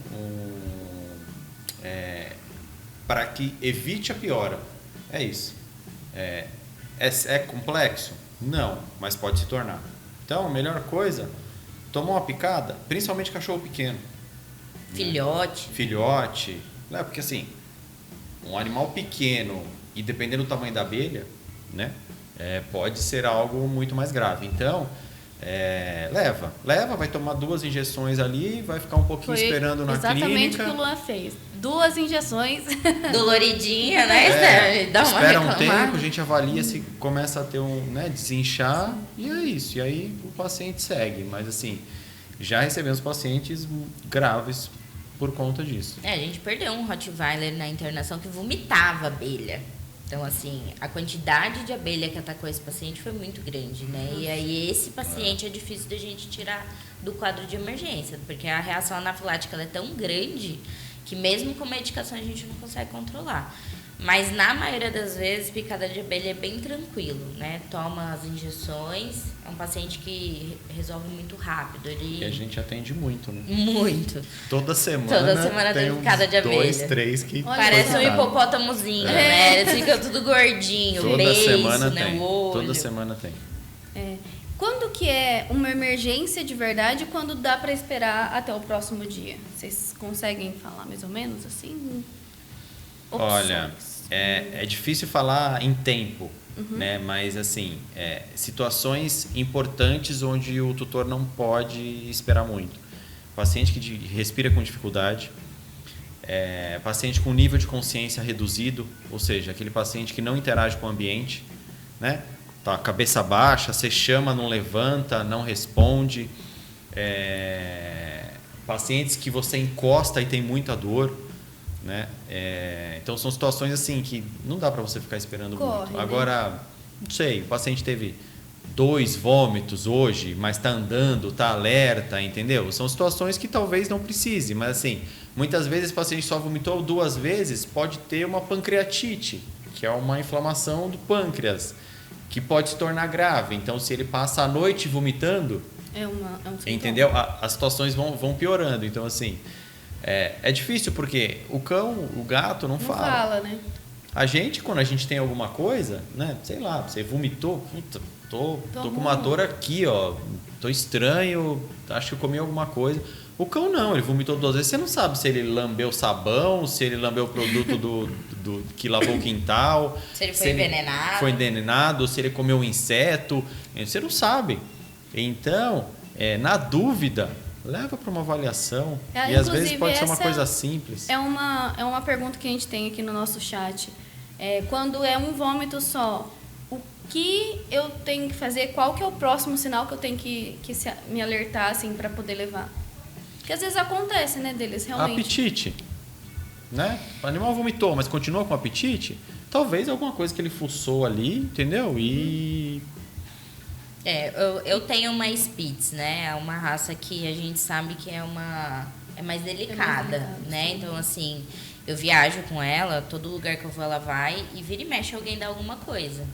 Speaker 4: para que evite a piora. É isso. É complexo? Não, mas pode se tornar. Então, a melhor coisa, tomar uma picada, principalmente cachorro pequeno. Filhote. Porque assim, um animal pequeno e dependendo do tamanho da abelha, né, pode ser algo muito mais grave. Então, leva, vai tomar 2 injeções ali, vai ficar um pouquinho esperando na clínica.
Speaker 1: Exatamente o que o Luan fez. 2 injeções.
Speaker 2: Doloridinha, né? Dá uma
Speaker 4: espera um
Speaker 2: reclamada.
Speaker 4: tempo, a gente avalia se começa a ter desinchar e é isso. E aí o paciente segue. Mas assim, já recebemos pacientes graves por conta disso.
Speaker 2: A gente perdeu um Rottweiler na internação que vomitava abelha. Então, assim, a quantidade de abelha que atacou esse paciente foi muito grande, né? E aí, esse paciente é difícil da gente tirar do quadro de emergência, porque a reação anafilática ela é tão grande que mesmo com medicação a gente não consegue controlar. Mas, na maioria das vezes, picada de abelha é bem tranquilo, né? Toma as injeções, é um paciente que resolve muito rápido.
Speaker 4: E a gente atende muito, né?
Speaker 2: Muito.
Speaker 4: Toda semana
Speaker 2: tem picada de abelha.
Speaker 4: 2, 3 que...
Speaker 2: Parece um hipopótamozinho, né? Eles ficam tudo gordinho, beiço, né? O olho.
Speaker 4: Toda semana tem.
Speaker 1: Quando que é uma emergência de verdade e quando dá para esperar até o próximo dia? Vocês conseguem falar mais ou menos assim? Opções.
Speaker 4: Olha, é difícil falar em tempo, né? Mas assim, situações importantes onde o tutor não pode esperar muito. Paciente que respira com dificuldade, paciente com nível de consciência reduzido, ou seja, aquele paciente que não interage com o ambiente, né? Tá, cabeça baixa, você chama, não levanta, não responde. Pacientes que você encosta e tem muita dor, né? Então são situações assim que não dá para você ficar esperando muito.
Speaker 1: Né?
Speaker 4: Agora, não sei, o paciente teve 2 vômitos hoje, mas está andando, está alerta, entendeu? São situações que talvez não precise, mas assim, muitas vezes o paciente só vomitou 2 vezes, pode ter uma pancreatite, que é uma inflamação do pâncreas, que pode se tornar grave. Então, se ele passa a noite vomitando,
Speaker 1: é um
Speaker 4: entendeu? As situações vão piorando. Então, assim, é difícil porque o cão, o gato não fala.
Speaker 1: Não fala, né?
Speaker 4: A gente, quando a gente tem alguma coisa, né? Sei lá, você vomitou, puta, tô com uma dor aqui, ó, tô estranho, acho que eu comi alguma coisa. O cão não, ele vomitou 2 vezes. Você não sabe se ele lambeu sabão, se ele lambeu o produto do que lavou o quintal.
Speaker 2: Se ele foi envenenado.
Speaker 4: Foi envenenado, se ele comeu um inseto. Você não sabe. Então, na dúvida, leva para uma avaliação. E às vezes pode ser uma coisa simples.
Speaker 1: É uma pergunta que a gente tem aqui no nosso chat. Quando é um vômito só, o que eu tenho que fazer? Qual que é o próximo sinal que eu tenho que me alertar assim, para poder levar? Porque às vezes acontece, né, deles realmente.
Speaker 4: Apetite, né? O animal vomitou, mas continua com apetite, talvez alguma coisa que ele fuçou ali, entendeu? E...
Speaker 2: eu tenho uma Spitz, né? É uma raça que a gente sabe que é é mais delicada, né? Então, assim, eu viajo com ela, todo lugar que eu vou ela vai e vira e mexe alguém dá alguma coisa.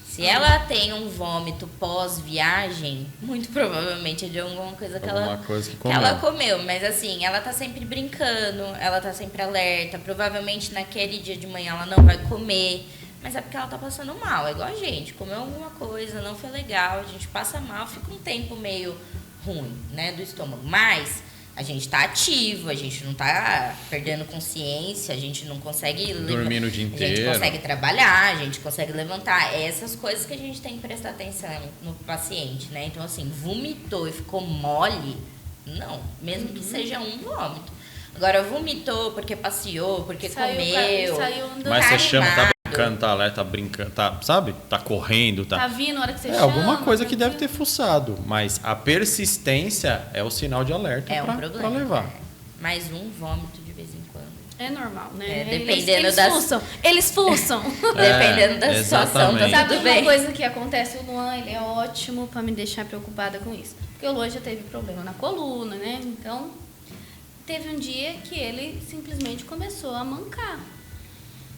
Speaker 2: Se ela tem um vômito pós-viagem, muito provavelmente é de alguma coisa que ela comeu. Mas assim, ela tá sempre brincando, ela tá sempre alerta. Provavelmente naquele dia de manhã ela não vai comer, mas é porque ela tá passando mal. É igual a gente, comeu alguma coisa, não foi legal, a gente passa mal, fica um tempo meio ruim, né, do estômago. Mas a gente tá ativo, a gente não tá perdendo consciência, a gente não consegue
Speaker 4: dormir no dia inteiro.
Speaker 2: A gente consegue trabalhar, a gente consegue levantar. É essas coisas que a gente tem que prestar atenção no paciente, né? Então, assim, vomitou e ficou mole, não, mesmo que seja um vômito. Agora, vomitou porque passeou, porque comeu.
Speaker 4: Mas você chama, tá brincando, tá alerta, tá brincando, tá, sabe? Tá correndo, tá.
Speaker 1: Tá vindo na hora que você chama.
Speaker 4: Alguma coisa que deve ter fuçado, mas a persistência é o sinal de alerta pra levar.
Speaker 2: Mais um vômito de vez em quando.
Speaker 1: É normal, né?
Speaker 2: Dependendo
Speaker 1: Eles fuçam.
Speaker 2: Dependendo da situação, tá
Speaker 1: Sabe
Speaker 2: tudo bem.
Speaker 1: uma coisa que acontece? O Luan, ele é ótimo pra me deixar preocupada com isso. Porque o Luan já teve problema na coluna, né? Então, teve um dia que ele simplesmente começou a mancar.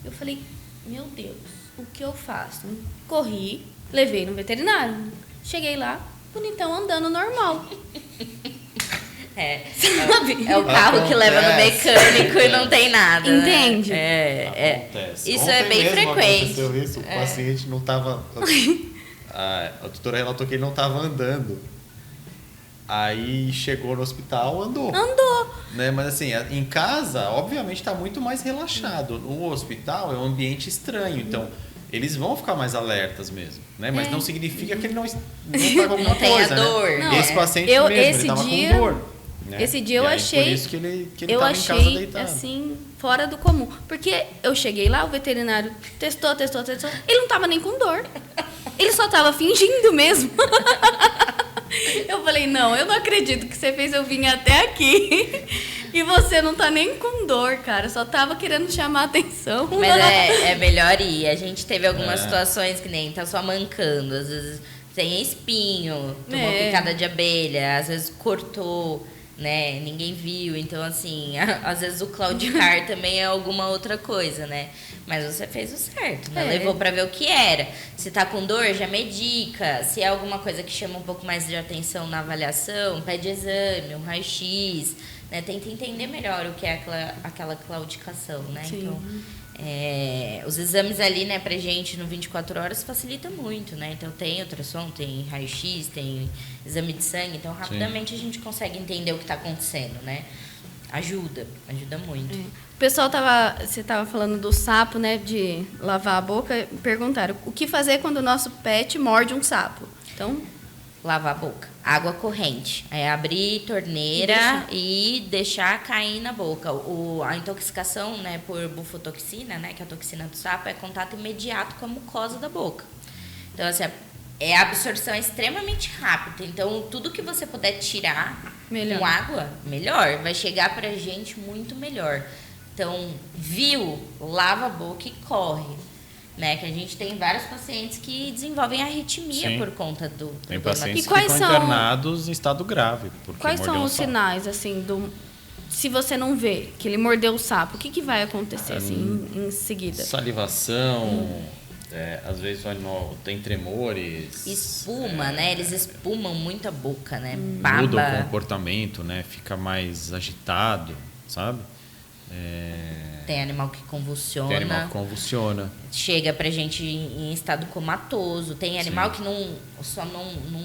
Speaker 1: Eu falei, meu Deus, o que eu faço? Corri, levei no veterinário. Cheguei lá, bonitão, andando normal. Sabe?
Speaker 2: É o carro que leva no mecânico e não tem nada.
Speaker 1: Entende?
Speaker 2: Né? Isso
Speaker 5: Ontem
Speaker 2: é bem
Speaker 5: mesmo
Speaker 2: frequente.
Speaker 5: Aconteceu isso, o paciente não estava. A tutora relatou que ele não estava andando. Aí chegou no hospital, andou. Né? Mas assim, em casa, obviamente, está muito mais relaxado. No hospital é um ambiente estranho, então eles vão ficar mais alertas mesmo. Né? Mas não significa que ele não está com alguma coisa.
Speaker 2: Dor.
Speaker 5: Né?
Speaker 1: Não,
Speaker 5: esse paciente mesmo, ele estava com dor. Né?
Speaker 1: Esse dia eu achei.
Speaker 5: Por isso que ele
Speaker 1: eu
Speaker 5: estava em casa deitado.
Speaker 1: Assim, fora do comum. Porque eu cheguei lá, o veterinário testou. Ele não estava nem com dor. Ele só estava fingindo mesmo. Eu falei, não, eu não acredito que você fez eu vir até aqui e você não tá nem com dor, cara. Só tava querendo chamar a atenção.
Speaker 2: Mas é melhor ir. A gente teve algumas situações que nem tá só mancando. Às vezes tem espinho, tomou picada de abelha, às vezes cortou, né? Ninguém viu. Então, assim, às vezes o claudicar também é alguma outra coisa, né? Mas você fez o certo, né? Levou pra ver o que era. Se tá com dor, já medica. Se é alguma coisa que chama um pouco mais de atenção na avaliação, pede exame, um raio-x, né? Tenta entender melhor o que é aquela claudicação, né?
Speaker 1: Sim.
Speaker 2: Então, os exames ali, né, pra gente no 24 horas facilita muito, né? Então tem ultrassom, tem raio-x, tem exame de sangue. Então, rapidamente a gente consegue entender o que tá acontecendo, né? Ajuda muito.
Speaker 1: O pessoal você tava falando do sapo, né, de lavar a boca. Perguntaram o que fazer quando o nosso pet morde um sapo. Então,
Speaker 2: lavar a boca. Água corrente. É abrir torneira e deixar cair na boca. A intoxicação, né, por bufotoxina, né, que é a toxina do sapo, é contato imediato com a mucosa da boca. Então, assim, a absorção é extremamente rápida. Então, tudo que você puder tirar com água, melhor. Vai chegar pra gente muito melhor. Então, viu, lava a boca e corre. Né? Que a gente tem vários pacientes que desenvolvem arritmia por conta do
Speaker 4: Tem pacientes
Speaker 1: que
Speaker 4: ficam internados em estado grave.
Speaker 1: Quais são os sinais, assim, se você não vê que ele mordeu o sapo, o que vai acontecer, assim, em seguida?
Speaker 4: Salivação... às vezes o animal tem tremores.
Speaker 2: Espuma, né? Eles espumam muito a boca, né?
Speaker 4: Muda o comportamento, né? Fica mais agitado, sabe?
Speaker 2: Tem animal que convulsiona. Chega pra gente em estado comatoso. Tem animal que não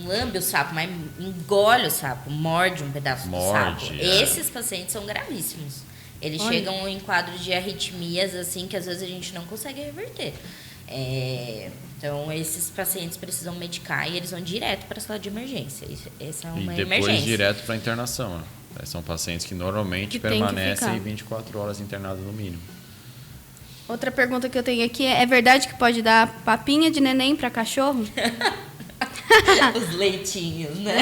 Speaker 2: lambe o sapo, mas engole o sapo, morde um pedaço do sapo. Esses pacientes são gravíssimos. Eles chegam em quadros de arritmias, assim, que às vezes a gente não consegue reverter. Então, esses pacientes precisam medicar e eles vão direto para a sala de emergência. Essa é uma emergência.
Speaker 4: E depois direto para a internação. Né? São pacientes que normalmente permanecem 24 horas internados no mínimo.
Speaker 1: Outra pergunta que eu tenho aqui é verdade que pode dar papinha de neném para cachorro?
Speaker 2: Os leitinhos, né?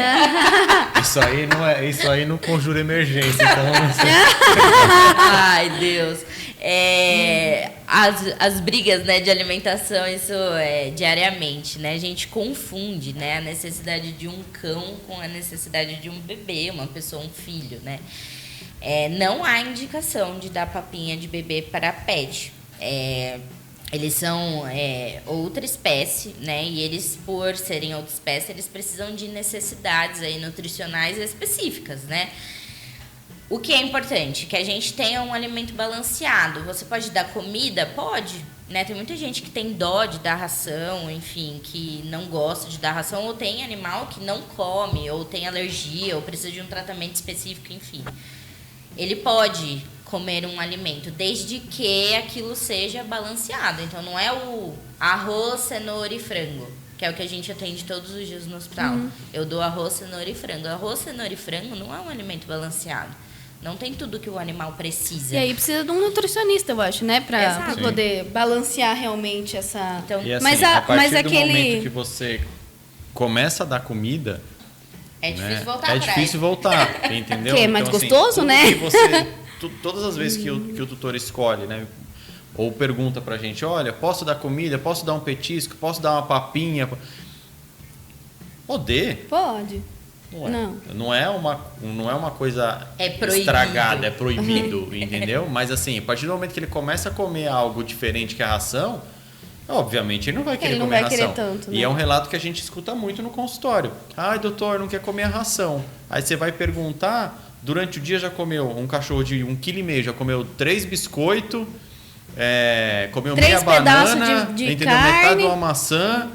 Speaker 5: Isso aí não conjura emergência, então não sei.
Speaker 2: Ai, Deus. As brigas, né, de alimentação, isso é diariamente, né? A gente confunde, né, a necessidade de um cão com a necessidade de um bebê, uma pessoa, um filho, né? não há indicação de dar papinha de bebê para pet. Eles são outra espécie, né? E eles, por serem outra espécie, eles precisam de necessidades aí nutricionais específicas, né? O que é importante? Que a gente tenha um alimento balanceado. Você pode dar comida? Pode. Né? Tem muita gente que tem dó de dar ração, enfim, que não gosta de dar ração, ou tem animal que não come, ou tem alergia, ou precisa de um tratamento específico, enfim. Ele pode comer um alimento, desde que aquilo seja balanceado. Então, não é o arroz, cenoura e frango, que é o que a gente atende todos os dias no hospital. Eu dou arroz, cenoura e frango. Arroz, cenoura e frango não é um alimento balanceado. Não tem tudo que o animal precisa.
Speaker 1: E aí precisa de um nutricionista, eu acho, né? Pra
Speaker 2: Exato.
Speaker 1: poder balancear realmente essa...
Speaker 2: Então,
Speaker 4: E assim,
Speaker 1: Mas
Speaker 4: a partir do
Speaker 1: aquele...
Speaker 4: momento que você começa a dar comida,
Speaker 2: é difícil
Speaker 4: né,
Speaker 2: voltar
Speaker 4: é
Speaker 2: atrás.
Speaker 4: difícil voltar, entendeu?
Speaker 1: Que é mais
Speaker 4: Então, assim,
Speaker 1: gostoso,
Speaker 4: tudo
Speaker 1: né?
Speaker 4: que você, todas as vezes que o tutor escolhe, né? Ou pergunta pra gente, olha, posso dar comida, posso dar um petisco, posso dar uma papinha? Poder.
Speaker 1: Pode.
Speaker 4: Não. Não é uma coisa
Speaker 2: É proibido.
Speaker 4: estragada, é proibido, entendeu? Mas assim, a partir do momento que ele começa a comer algo diferente que a ração, obviamente ele não vai querer
Speaker 1: Ele não
Speaker 4: comer
Speaker 1: vai
Speaker 4: a
Speaker 1: querer
Speaker 4: ração.
Speaker 1: tanto, né?
Speaker 4: E é um relato que a gente escuta muito no consultório. Ai, doutor, não quer comer a ração. Aí você vai perguntar, durante o dia já comeu um cachorro de 1,5 kg, já comeu 3 biscoitos, comeu
Speaker 1: 3
Speaker 4: meia
Speaker 1: pedaços
Speaker 4: banana,
Speaker 1: de
Speaker 4: entendeu?
Speaker 1: carne.
Speaker 4: Metade de uma maçã.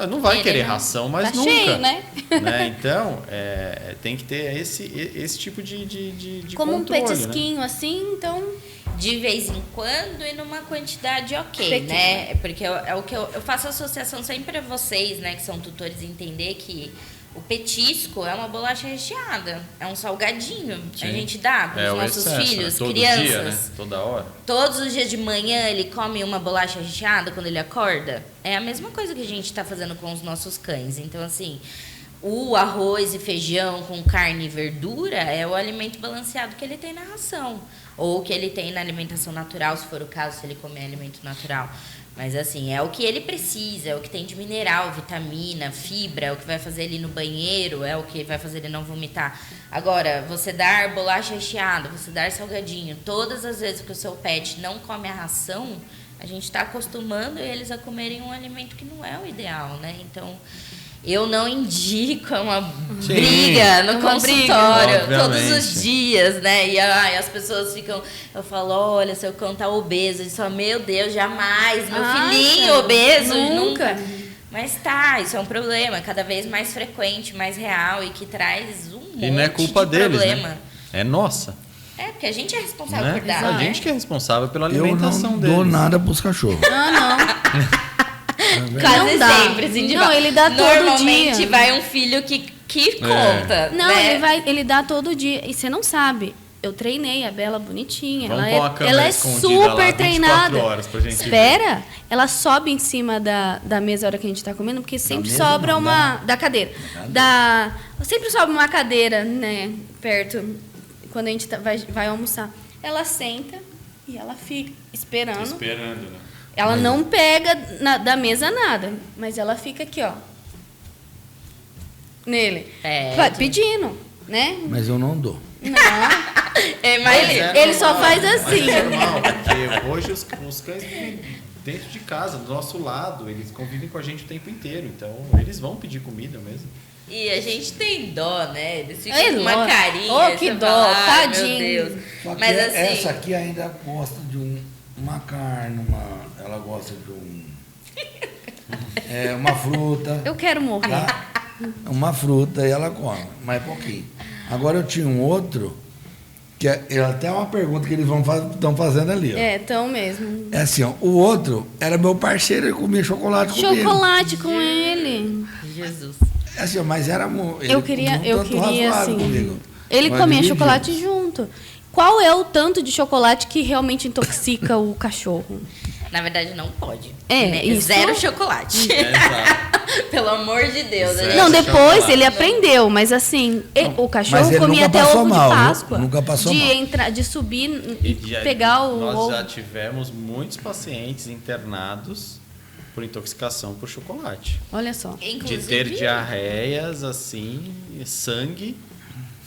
Speaker 4: Não vai
Speaker 2: Ele
Speaker 4: querer
Speaker 2: não-
Speaker 4: ração, mas
Speaker 1: Tá
Speaker 4: nunca.
Speaker 1: cheio, né?
Speaker 4: Então, tem que ter esse tipo de
Speaker 1: Como um
Speaker 4: controle,
Speaker 1: petisquinho, assim, então...
Speaker 2: De vez em quando e numa quantidade ok,
Speaker 1: Pequena.
Speaker 2: né? Porque é o que eu faço associação sempre para vocês, né, que são tutores, entender que o petisco é uma bolacha recheada, é um salgadinho.
Speaker 4: Sim.
Speaker 2: A gente dá para os
Speaker 4: o
Speaker 2: nossos
Speaker 4: excesso,
Speaker 2: filhos,
Speaker 4: né? Todo
Speaker 2: crianças.
Speaker 4: dia, né? Toda hora.
Speaker 2: Todos os dias de manhã ele come uma bolacha recheada quando ele acorda. É a mesma coisa que a gente está fazendo com os nossos cães. Então, assim, o arroz e feijão com carne e verdura é o alimento balanceado que ele tem na ração. Ou que ele tem na alimentação natural, se for o caso, se ele comer alimento natural. Mas, assim, é o que ele precisa, é o que tem de mineral, vitamina, fibra, é o que vai fazer ele ir no banheiro, é o que vai fazer ele não vomitar. Agora, você dar bolacha recheada, você dar salgadinho, todas as vezes que o seu pet não come a ração, a gente está acostumando eles a comerem um alimento que não é o ideal, né? Então, eu não indico uma briga no
Speaker 1: uma briga,
Speaker 2: consultório todos
Speaker 4: obviamente.
Speaker 2: os dias, né? E as pessoas ficam... Eu falo, olha, seu cão tá obeso. Eles falam, meu Deus, jamais. Meu
Speaker 1: Ai,
Speaker 2: filhinho
Speaker 1: cara,
Speaker 2: obeso,
Speaker 1: nunca.
Speaker 2: nunca. Mas tá, isso é um problema cada vez mais frequente, mais real e que traz um monte
Speaker 4: E não é culpa
Speaker 2: de
Speaker 4: deles,
Speaker 2: problema.
Speaker 4: né? É nossa.
Speaker 2: É, porque a gente é responsável
Speaker 4: Né?
Speaker 2: por dar,
Speaker 4: A
Speaker 2: né?
Speaker 4: gente que é responsável pela
Speaker 3: Eu
Speaker 4: alimentação
Speaker 3: não
Speaker 4: deles.
Speaker 3: dou nada pros cachorros.
Speaker 2: Quase
Speaker 1: Não dá.
Speaker 2: sempre, assim,
Speaker 1: Não, ele dá todo
Speaker 2: Normalmente
Speaker 1: dia.
Speaker 2: vai um filho que conta,
Speaker 1: Não,
Speaker 2: né?
Speaker 1: ele dá todo dia. E você não sabe. Eu treinei a Bela bonitinha.
Speaker 4: Vamos
Speaker 1: ela
Speaker 4: pôr uma câmera
Speaker 1: ela é
Speaker 4: escondida
Speaker 1: super
Speaker 4: lá, 24
Speaker 1: treinada.
Speaker 4: horas pra gente
Speaker 1: Espera, ela sobe em cima da mesa a hora que a gente tá comendo, porque sempre
Speaker 3: mesa
Speaker 1: sobra
Speaker 3: não,
Speaker 1: uma. Da cadeira. Sempre sobra uma cadeira, né? Perto, quando a gente vai almoçar. Ela senta e ela fica esperando.
Speaker 4: Esperando, né?
Speaker 1: Ela não pega da mesa nada, mas ela fica aqui, ó. Nele. Pedindo, né?
Speaker 3: Mas eu não dou.
Speaker 2: Mas
Speaker 1: Ele só faz assim.
Speaker 5: Mas é normal, porque hoje os cães vivem dentro de casa, do nosso lado, eles convivem com a gente o tempo inteiro, então eles vão pedir comida mesmo.
Speaker 2: E a gente tem dó, né? Eles ficam
Speaker 1: É
Speaker 2: com uma
Speaker 1: lógico.
Speaker 2: carinha.
Speaker 1: Oh, que
Speaker 2: você
Speaker 1: dó,
Speaker 2: fala, "Ai,
Speaker 1: tadinho."
Speaker 2: Meu Deus.
Speaker 3: Só que
Speaker 2: Mas assim,
Speaker 3: essa aqui ainda gosta de uma carne, ela gosta de uma fruta.
Speaker 1: Eu quero morrer.
Speaker 3: Tá? Uma fruta e ela come, mas pouquinho. Agora eu tinha um outro, que é até uma pergunta que eles estão fazendo ali. Ó.
Speaker 1: Então mesmo.
Speaker 3: É assim, ó, o outro era meu parceiro, ele comia chocolate comigo.
Speaker 1: Chocolate com ele.
Speaker 2: Jesus.
Speaker 3: É assim, ó, mas era
Speaker 1: Eu queria
Speaker 3: razoável
Speaker 1: assim.
Speaker 3: comigo.
Speaker 1: Ele
Speaker 3: Nós
Speaker 1: comia
Speaker 3: dividimos.
Speaker 1: chocolate junto. Qual é o tanto de chocolate que realmente intoxica o cachorro?
Speaker 2: Na verdade, não pode.
Speaker 1: É,
Speaker 2: né?
Speaker 1: isso.
Speaker 2: Zero chocolate.
Speaker 4: Exato.
Speaker 2: Pelo amor de Deus.
Speaker 4: Zero.
Speaker 2: a
Speaker 1: Não,
Speaker 2: gente-
Speaker 1: depois
Speaker 4: chocolate.
Speaker 1: ele aprendeu, mas assim, o cachorro
Speaker 3: Mas ele
Speaker 1: comia
Speaker 3: nunca
Speaker 1: até
Speaker 3: passou
Speaker 1: ovo
Speaker 3: mal,
Speaker 1: de
Speaker 3: viu?
Speaker 1: Páscoa.
Speaker 3: Nunca passou mal.
Speaker 1: De subir e pegar o
Speaker 4: Nós
Speaker 1: ovo.
Speaker 4: já tivemos muitos pacientes internados por intoxicação por chocolate.
Speaker 1: Olha só.
Speaker 4: De
Speaker 2: Inclusive,
Speaker 4: ter diarreias, assim, sangue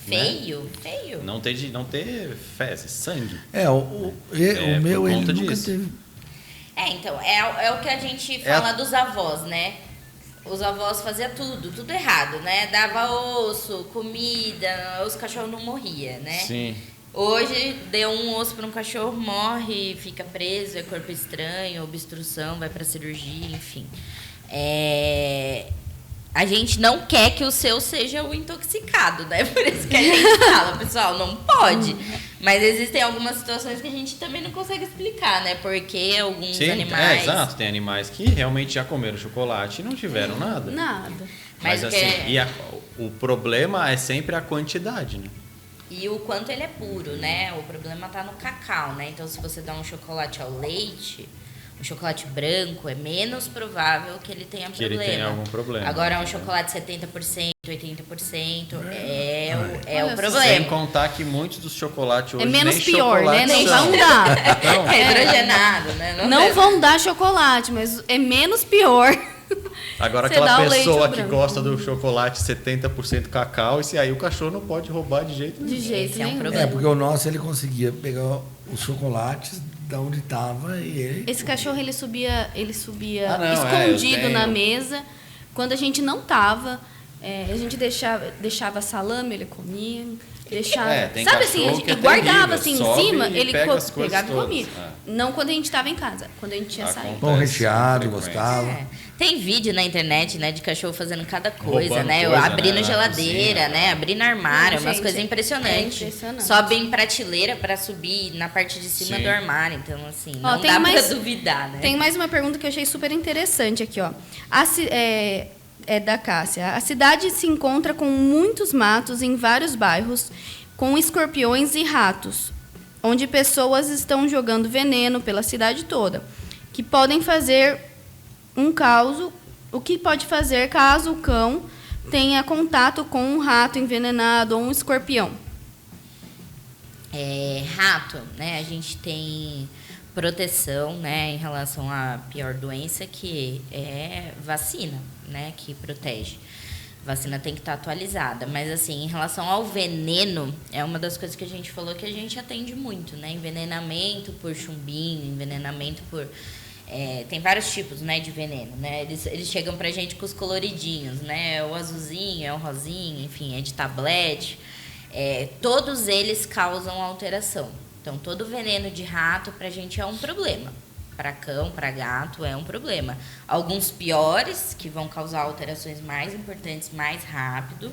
Speaker 2: Feio, feio.
Speaker 4: Não ter fezes, sangue.
Speaker 3: O
Speaker 4: por
Speaker 3: meu, ele
Speaker 4: conta
Speaker 3: nunca
Speaker 4: disso.
Speaker 3: teve.
Speaker 2: Então, é o que a gente fala dos avós, né? Os avós faziam tudo errado, né? Dava osso, comida, os cachorros não morriam, né?
Speaker 4: Sim.
Speaker 2: Hoje, deu um osso para um cachorro, morre, fica preso, é corpo estranho, obstrução, vai para cirurgia, enfim. A gente não quer que o seu seja o intoxicado, né? Por isso que a gente fala, pessoal, não pode. Mas existem algumas situações que a gente também não consegue explicar, né? Porque alguns animais...
Speaker 4: exato. Tem animais que realmente já comeram chocolate e não tiveram nada.
Speaker 1: Nada.
Speaker 4: Mas assim, o problema é sempre a quantidade, né?
Speaker 2: E o quanto ele é puro, né? O problema tá no cacau, né? Então, se você dá um chocolate ao leite, um chocolate branco, é menos provável que ele tenha problema.
Speaker 4: Ele tenha algum problema.
Speaker 2: Agora, um chocolate 70%, 80% é o
Speaker 4: Sem
Speaker 2: problema.
Speaker 4: contar que muitos dos chocolates hoje
Speaker 1: É menos
Speaker 4: nem
Speaker 1: pior, né?
Speaker 4: chocolate
Speaker 1: Não
Speaker 4: são.
Speaker 1: vão dar.
Speaker 4: Então,
Speaker 2: É hidrogenado, né?
Speaker 1: Não
Speaker 2: deve.
Speaker 1: vão dar chocolate, mas é menos pior.
Speaker 4: agora
Speaker 1: Você
Speaker 4: aquela
Speaker 1: dá o leite
Speaker 4: pessoa
Speaker 1: ou
Speaker 4: que
Speaker 1: branco.
Speaker 4: gosta do chocolate 70% cacau, esse aí o cachorro não pode roubar de jeito nenhum.
Speaker 1: De jeito
Speaker 2: Esse é um
Speaker 1: nenhum.
Speaker 2: problema.
Speaker 3: Porque o nosso, ele conseguia pegar os chocolates da onde estava e ele...
Speaker 1: Esse cachorro, ele subia
Speaker 4: Ah, não,
Speaker 1: escondido
Speaker 4: eu
Speaker 1: na
Speaker 4: tenho.
Speaker 1: mesa. Quando a gente não tava, a gente deixava salame, ele comia. Deixava,
Speaker 4: tem
Speaker 1: sabe assim, a
Speaker 4: cachorro
Speaker 1: gente
Speaker 4: que é
Speaker 1: guardava
Speaker 4: terrível,
Speaker 1: assim em
Speaker 4: sobe
Speaker 1: cima,
Speaker 4: e
Speaker 1: ele
Speaker 4: pega as coisas
Speaker 1: pegava e
Speaker 4: todas.
Speaker 1: comia. Não quando a gente estava em casa, quando a gente tinha saído.
Speaker 3: Pão recheado,
Speaker 4: frequente.
Speaker 3: gostava.
Speaker 2: Tem vídeo na internet, né, de cachorro fazendo cada coisa,
Speaker 4: Roubando
Speaker 2: né?
Speaker 4: coisa,
Speaker 2: Abrindo
Speaker 4: né, na
Speaker 2: geladeira,
Speaker 4: cozinha.
Speaker 2: né? Abrindo armário,
Speaker 1: Não,
Speaker 2: umas
Speaker 1: gente,
Speaker 2: coisas
Speaker 1: é
Speaker 2: impressionantes.
Speaker 1: impressionante.
Speaker 2: Sobe em prateleira para subir na parte de cima
Speaker 4: Sim.
Speaker 2: do armário. Então, assim,
Speaker 1: Ó,
Speaker 2: não
Speaker 1: tem
Speaker 2: dá
Speaker 1: mais-
Speaker 2: pra duvidar, né?
Speaker 1: Tem mais uma pergunta que eu achei super interessante aqui, ó. É da Cássia. A cidade se encontra com muitos matos em vários bairros, com escorpiões e ratos, onde pessoas estão jogando veneno pela cidade toda, que podem fazer um caos. O que pode fazer caso o cão tenha contato com um rato envenenado ou um escorpião?
Speaker 2: Rato, né? A gente tem proteção, né, em relação à pior doença, que é vacina, né, que protege. A vacina tem que estar atualizada, mas assim, em relação ao veneno, é uma das coisas que a gente falou que a gente atende muito, né? Envenenamento por chumbinho, envenenamento por... tem vários tipos, né, de veneno, né? Eles chegam pra gente com os coloridinhos, né? É o azulzinho, é o rosinho, enfim, é de tablete. Todos eles causam alteração. Então, todo veneno de rato pra gente é um problema. Para cão, para gato, é um problema. Alguns piores, que vão causar alterações mais importantes mais rápido.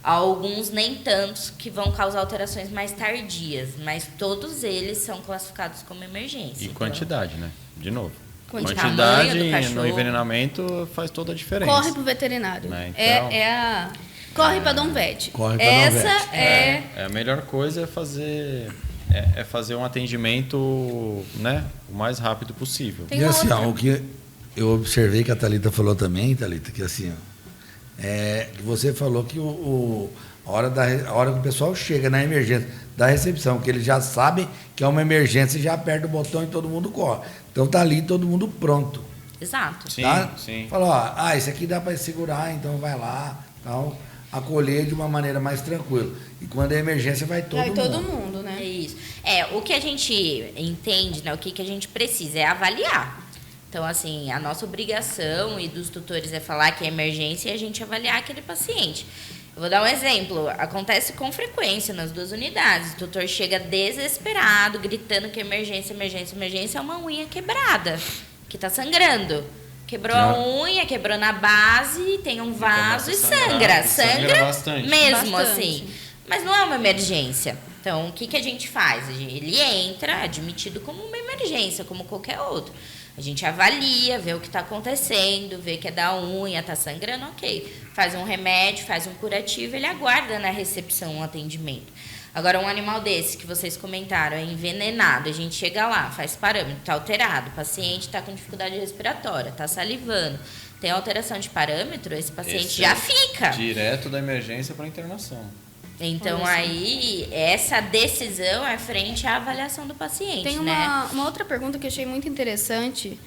Speaker 2: Alguns nem tantos, que vão causar alterações mais tardias. Mas todos eles são classificados como emergência.
Speaker 4: E quantidade, né? De novo.
Speaker 2: Tamanho do
Speaker 4: Quantidade
Speaker 2: cachorro.
Speaker 4: no envenenamento faz toda a diferença.
Speaker 1: Corre pro veterinário.
Speaker 4: Né, então-
Speaker 1: Corre para Dom Vete.
Speaker 3: Corre pra Dom
Speaker 1: Essa
Speaker 3: Vete.
Speaker 1: é...
Speaker 4: A melhor coisa é fazer um atendimento, né, o mais rápido possível.
Speaker 1: Tem
Speaker 3: E
Speaker 1: uma
Speaker 3: assim,
Speaker 1: outra-
Speaker 3: o que eu observei que a Thalita falou também, Thalita, que assim, que você falou que a hora que o pessoal chega na emergência da recepção, que eles já sabem que é uma emergência e já aperta o botão e todo mundo corre. Então tá ali todo mundo pronto.
Speaker 2: Exato.
Speaker 4: Sim,
Speaker 3: Tá?
Speaker 4: sim.
Speaker 3: Falou, ó, isso aqui dá para segurar, então vai lá, tal, acolher de uma maneira mais tranquila. E quando é emergência vai todo
Speaker 1: Vai
Speaker 3: mundo.
Speaker 1: todo mundo,
Speaker 2: É
Speaker 1: né?
Speaker 2: isso. O que a gente entende, né, o que a gente precisa é avaliar. Então, assim, a nossa obrigação e dos tutores é falar que é emergência e a gente avaliar aquele paciente. Eu vou dar um exemplo. Acontece com frequência nas duas unidades. O tutor chega desesperado, gritando que emergência, emergência, emergência, é uma unha quebrada, que está sangrando. Quebrou a unha, quebrou na base, tem um vaso e
Speaker 4: Começa a
Speaker 2: sangra.
Speaker 4: sangrar, sangra bastante.
Speaker 2: Mesmo
Speaker 1: Bastante.
Speaker 2: assim. Mas não é uma emergência. Então, o que a gente faz? Ele entra admitido como uma emergência, como qualquer outro. A gente avalia, vê o que está acontecendo, vê que é da unha, está sangrando, ok. Faz um remédio, faz um curativo, ele aguarda na recepção um atendimento. Agora, um animal desse que vocês comentaram, é envenenado, a gente chega lá, faz parâmetro, está alterado, o paciente está com dificuldade respiratória, está salivando, tem alteração de parâmetro, esse paciente
Speaker 4: Esse
Speaker 2: já
Speaker 4: é
Speaker 2: fica.
Speaker 4: Direto da emergência para internação.
Speaker 2: Então,
Speaker 1: Olha só.
Speaker 2: aí, essa decisão é frente à avaliação do paciente,
Speaker 1: Tem
Speaker 2: né?
Speaker 1: uma outra pergunta que eu achei muito interessante,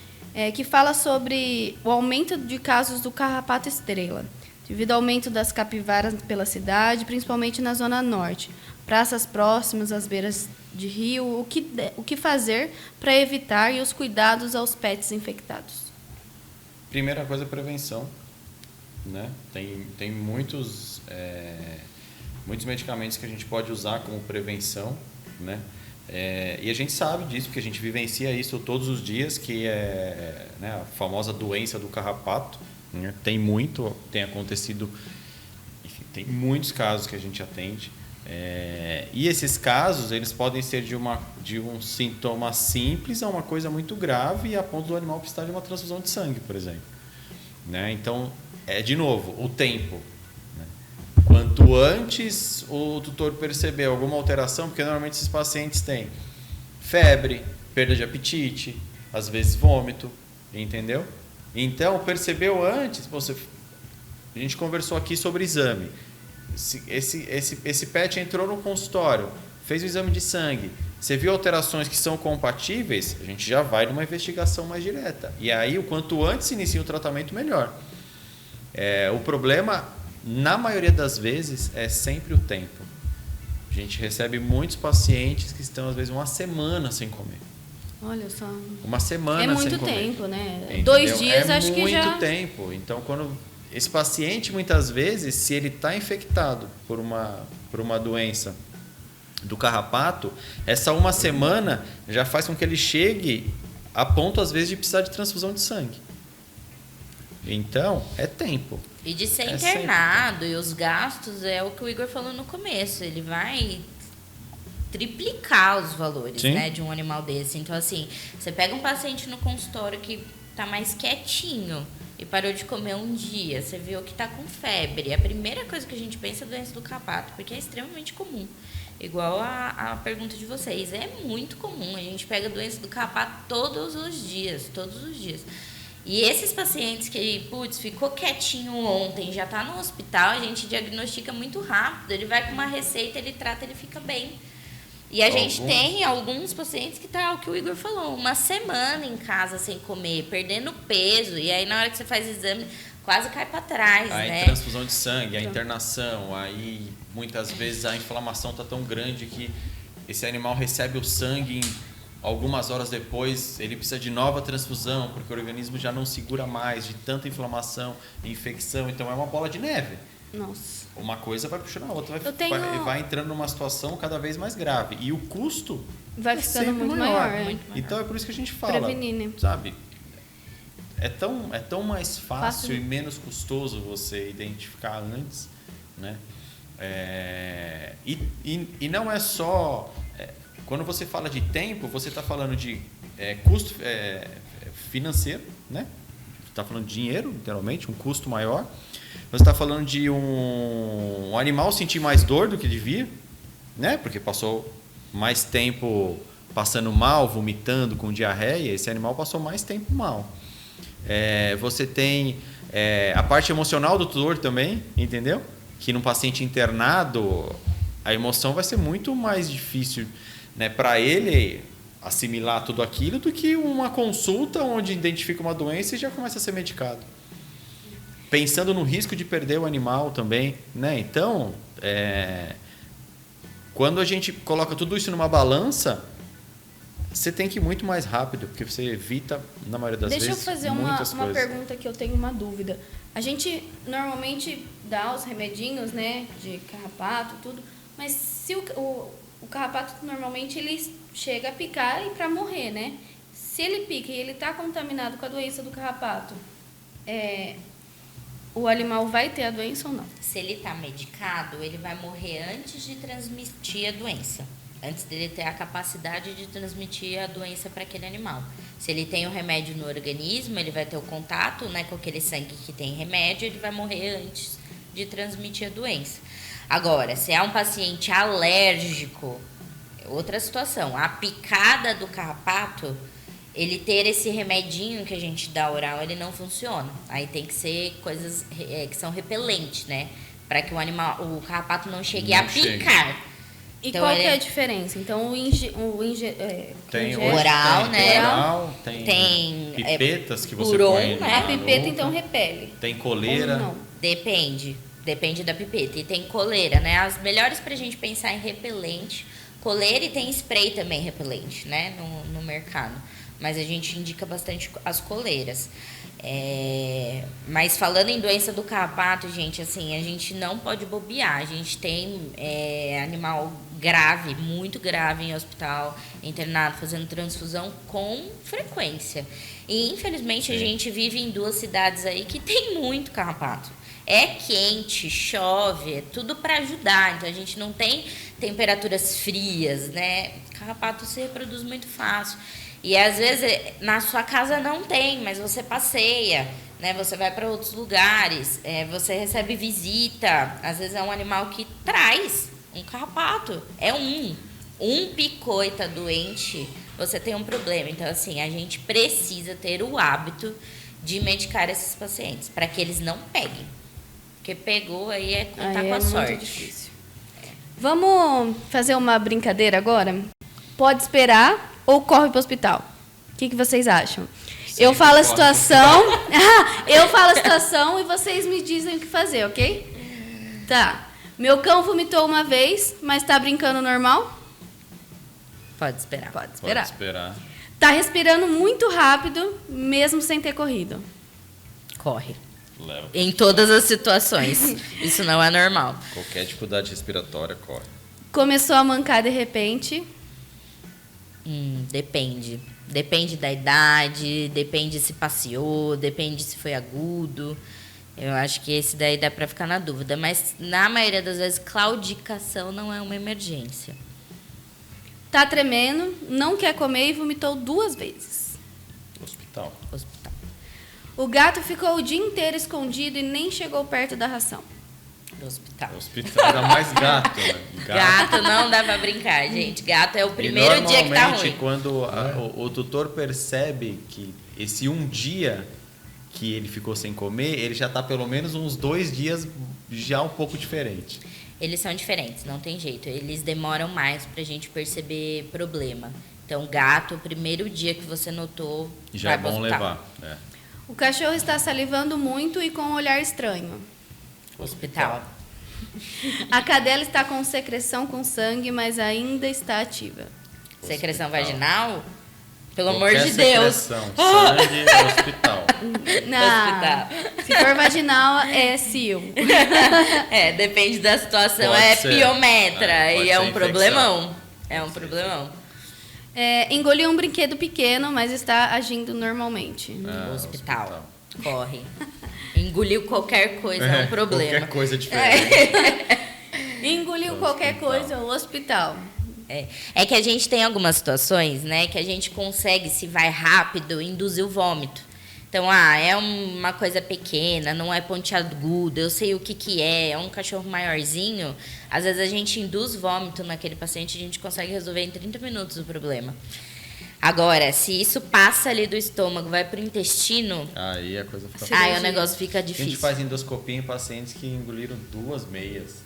Speaker 1: que fala sobre o aumento de casos do carrapato estrela. devido ao aumento das capivaras pela cidade, principalmente na Zona Norte. Praças próximas às beiras de rio, o que fazer para evitar e os cuidados aos pets infectados?
Speaker 4: Primeira coisa, prevenção, né? Tem muitos medicamentos que a gente pode usar como prevenção, né? E a gente sabe disso, porque a gente vivencia isso todos os dias, que é, né, a famosa doença do carrapato, né? Tem acontecido, enfim, tem muitos casos que a gente atende. E esses casos, eles podem ser de um sintoma simples a uma coisa muito grave, a ponto do animal precisar de uma transfusão de sangue, por exemplo, né? Então, de novo, o tempo, né? Quanto antes o tutor perceber alguma alteração, porque normalmente esses pacientes têm febre, perda de apetite, às vezes vômito, entendeu? Então, percebeu antes, a gente conversou aqui sobre exame. Esse pet entrou no consultório, fez o exame de sangue, você viu alterações que são compatíveis, a gente já vai numa investigação mais direta. E aí, o quanto antes se inicia o tratamento, melhor. O problema, na maioria das vezes, é sempre o tempo. A gente recebe muitos pacientes que estão, às vezes, uma semana sem comer.
Speaker 1: Olha só.
Speaker 4: Uma semana sem comer.
Speaker 1: É muito tempo, né?
Speaker 4: Entendeu?
Speaker 1: 2 dias, acho que já...
Speaker 4: É muito tempo. Então, quando esse paciente, muitas vezes, se ele está infectado por uma doença do carrapato, essa uma semana já faz com que ele chegue a ponto, às vezes, de precisar de transfusão de sangue. Então, é tempo.
Speaker 2: E de ser internado, e os gastos, é o que o Igor falou no começo, ele vai triplicar os valores, né, de um animal desse. Então, assim, você pega um paciente no consultório que está mais quietinho e parou de comer um dia, você viu que está com febre, a primeira coisa que a gente pensa é a doença do carrapato, porque é extremamente comum. Igual a pergunta de vocês, é muito comum, a gente pega a doença do carrapato todos os dias. E esses pacientes que, ficou quietinho ontem, já está no hospital, a gente diagnostica muito rápido, ele vai com uma receita, ele trata, ele fica bem. E a gente tem alguns pacientes que tá o que o Igor falou, uma semana em casa sem comer, perdendo peso, e aí na hora que você faz exame, quase cai para trás, né?
Speaker 4: A transfusão de sangue, a internação, aí muitas vezes a inflamação está tão grande que esse animal recebe o sangue algumas horas depois, ele precisa de nova transfusão, porque o organismo já não segura mais de tanta inflamação e infecção, então é uma bola de neve.
Speaker 1: Nossa.
Speaker 4: Uma coisa vai puxando a outra, vai entrando numa situação cada vez mais grave. E o custo
Speaker 1: vai ficando muito maior.
Speaker 4: Então é por isso que a gente fala,
Speaker 1: prevenir, né?
Speaker 4: Sabe? É tão mais fácil e menos custoso você identificar antes, né? E não é só... quando você fala de tempo, você está falando de custo financeiro, né? Você está falando de dinheiro, literalmente, um custo maior. Você está falando de um animal sentir mais dor do que devia, né? Porque passou mais tempo passando mal, vomitando, com diarreia. Esse animal passou mais tempo mal. Você tem a parte emocional do tutor também, entendeu? Que num paciente internado, a emoção vai ser muito mais difícil, né, para ele assimilar tudo aquilo do que uma consulta onde identifica uma doença e já começa a ser medicado. Pensando no risco de perder o animal também, né? Então, quando a gente coloca tudo isso numa balança, você tem que ir muito mais rápido, porque você evita, na maioria das vezes,
Speaker 1: muitas coisas. Deixa eu fazer uma pergunta que eu tenho uma dúvida. A gente normalmente dá os remedinhos, né, de carrapato, tudo, mas se o carrapato normalmente ele chega a picar e para morrer, né? Se ele pica e ele está contaminado com a doença do carrapato, o animal vai ter a doença ou não?
Speaker 2: Se ele está medicado, ele vai morrer antes de transmitir a doença. Antes dele ter a capacidade de transmitir a doença para aquele animal. Se ele tem o remédio no organismo, ele vai ter o contato, né, com aquele sangue que tem remédio, ele vai morrer antes de transmitir a doença. Agora, se é um paciente alérgico, é outra situação. A picada do carrapato, ele ter esse remedinho que a gente dá oral, ele não funciona. Aí tem que ser coisas que são repelentes, né? Para que o carrapato não chegue a picar.
Speaker 1: E então, qual que é a diferença? Então,
Speaker 4: tem
Speaker 2: oral, né?
Speaker 4: Tem pipetas que você
Speaker 2: Puron,
Speaker 4: põe.
Speaker 2: né?
Speaker 1: A pipeta, então, repele.
Speaker 4: Tem coleira.
Speaker 1: Ou não?
Speaker 2: Depende. Depende da pipeta. E tem coleira, né? As melhores pra gente pensar em repelente. Coleira e tem spray também repelente, né? No mercado. Mas a gente indica bastante as coleiras. Mas falando em doença do carrapato, gente, assim, a gente não pode bobear. A gente tem animal grave, muito grave em hospital, internado, fazendo transfusão com frequência. E, infelizmente, a gente vive em 2 cidades aí que tem muito carrapato. É quente, chove, é tudo para ajudar. Então, a gente não tem temperaturas frias, né? Carrapato se reproduz muito fácil. E, às vezes, na sua casa não tem, mas você passeia, né? Você vai para outros lugares, você recebe visita. Às vezes, é um animal que traz um carrapato. É um picou e tá doente, você tem um problema. Então, assim, a gente precisa ter o hábito de medicar esses pacientes, para que eles não peguem. Porque pegou, aí é contar com a sorte.
Speaker 1: Muito difícil. Vamos fazer uma brincadeira agora? Pode esperar ou corre para o hospital? O que vocês acham? Eu falo a situação, eu falo a situação e vocês me dizem o que fazer, ok? Tá. Meu cão vomitou uma vez, mas tá brincando normal?
Speaker 2: Pode esperar.
Speaker 1: Pode esperar.
Speaker 4: Pode esperar.
Speaker 1: Tá respirando muito rápido, mesmo sem ter corrido?
Speaker 2: Corre.
Speaker 4: Leva.
Speaker 2: Em todas as situações. Isso não é normal.
Speaker 4: Qualquer dificuldade respiratória, corre.
Speaker 1: Começou a mancar de repente?
Speaker 2: Depende. Depende da idade, depende se passeou, depende se foi agudo. Eu acho que esse daí dá para ficar na dúvida. Mas, na maioria das vezes, claudicação não é uma emergência.
Speaker 1: Tá tremendo, não quer comer e vomitou 2 vezes.
Speaker 4: Hospital.
Speaker 2: Hospital.
Speaker 1: O gato ficou o dia inteiro escondido e nem chegou perto da ração.
Speaker 2: Hospital.
Speaker 4: Hospital era mais gato, né?
Speaker 2: Gato não dá pra brincar, gente. Gato é o primeiro dia que tá
Speaker 4: normalmente,
Speaker 2: ruim.
Speaker 4: quando o tutor percebe que esse um dia que ele ficou sem comer, ele já tá pelo menos uns 2 dias já um pouco diferente.
Speaker 2: Eles são diferentes, não tem jeito. Eles demoram mais pra gente perceber problema. Então, gato, o primeiro dia que você notou,
Speaker 4: Já
Speaker 2: vai
Speaker 4: é
Speaker 2: pro
Speaker 4: bom
Speaker 2: hospital.
Speaker 4: levar.
Speaker 1: O cachorro está salivando muito e com um olhar estranho.
Speaker 2: Hospital.
Speaker 1: A cadela está com secreção com sangue, mas ainda está ativa.
Speaker 2: Secreção
Speaker 4: Hospital.
Speaker 2: vaginal? Pelo
Speaker 4: Qualquer
Speaker 2: amor de Deus.
Speaker 4: secreção, sangue, hospital.
Speaker 1: Não.
Speaker 2: Hospital.
Speaker 1: Se for vaginal, é cio.
Speaker 2: Depende da situação.
Speaker 4: Pode
Speaker 2: é
Speaker 4: ser.
Speaker 2: piometra
Speaker 4: Pode
Speaker 2: e é
Speaker 4: ser
Speaker 2: um
Speaker 4: infecção.
Speaker 2: problemão. É um problemão.
Speaker 1: Engoliu um brinquedo pequeno, mas está agindo normalmente.
Speaker 2: Hospital. Corre. Engoliu qualquer coisa, é um problema.
Speaker 4: Qualquer coisa diferente.
Speaker 1: Engoliu qualquer coisa, o hospital.
Speaker 2: É que a gente tem algumas situações, né, que a gente consegue, se vai rápido, induzir o vômito. Então, é uma coisa pequena, não é pontiagudo, eu sei o que é um cachorro maiorzinho. Às vezes a gente induz vômito naquele paciente e a gente consegue resolver em 30 minutos o problema. Agora, se isso passa ali do estômago, vai pro intestino,
Speaker 4: Aí a coisa fica...
Speaker 2: aí o negócio fica
Speaker 4: A gente
Speaker 2: difícil.
Speaker 4: faz endoscopia em pacientes que engoliram 2 meias,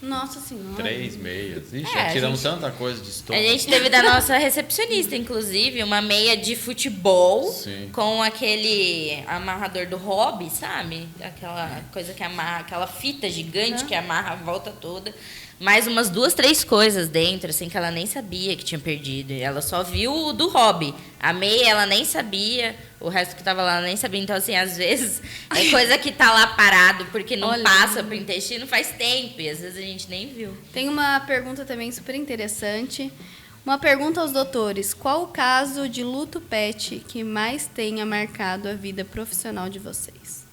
Speaker 1: Nossa Senhora.
Speaker 4: 3 meias. Ixi,
Speaker 2: a
Speaker 4: já tiramos
Speaker 2: gente-
Speaker 4: tanta coisa de estômago.
Speaker 2: A gente teve da nossa recepcionista, inclusive, uma meia de futebol
Speaker 4: Sim.
Speaker 2: com aquele amarrador do hobby, sabe? Aquela coisa que amarra, aquela fita gigante que amarra a volta toda. Mais umas 2, 3 coisas dentro, assim, que ela nem sabia que tinha perdido. E ela só viu o do hobby. A meia ela nem sabia, o resto que tava lá ela nem sabia. Então, assim, às vezes é coisa que tá lá parado porque não
Speaker 1: Olha.
Speaker 2: passa pro intestino faz tempo. E às vezes a gente nem viu.
Speaker 1: Tem uma pergunta também super interessante. Uma pergunta aos doutores. Qual o caso de luto pet que mais tenha marcado a vida profissional de vocês?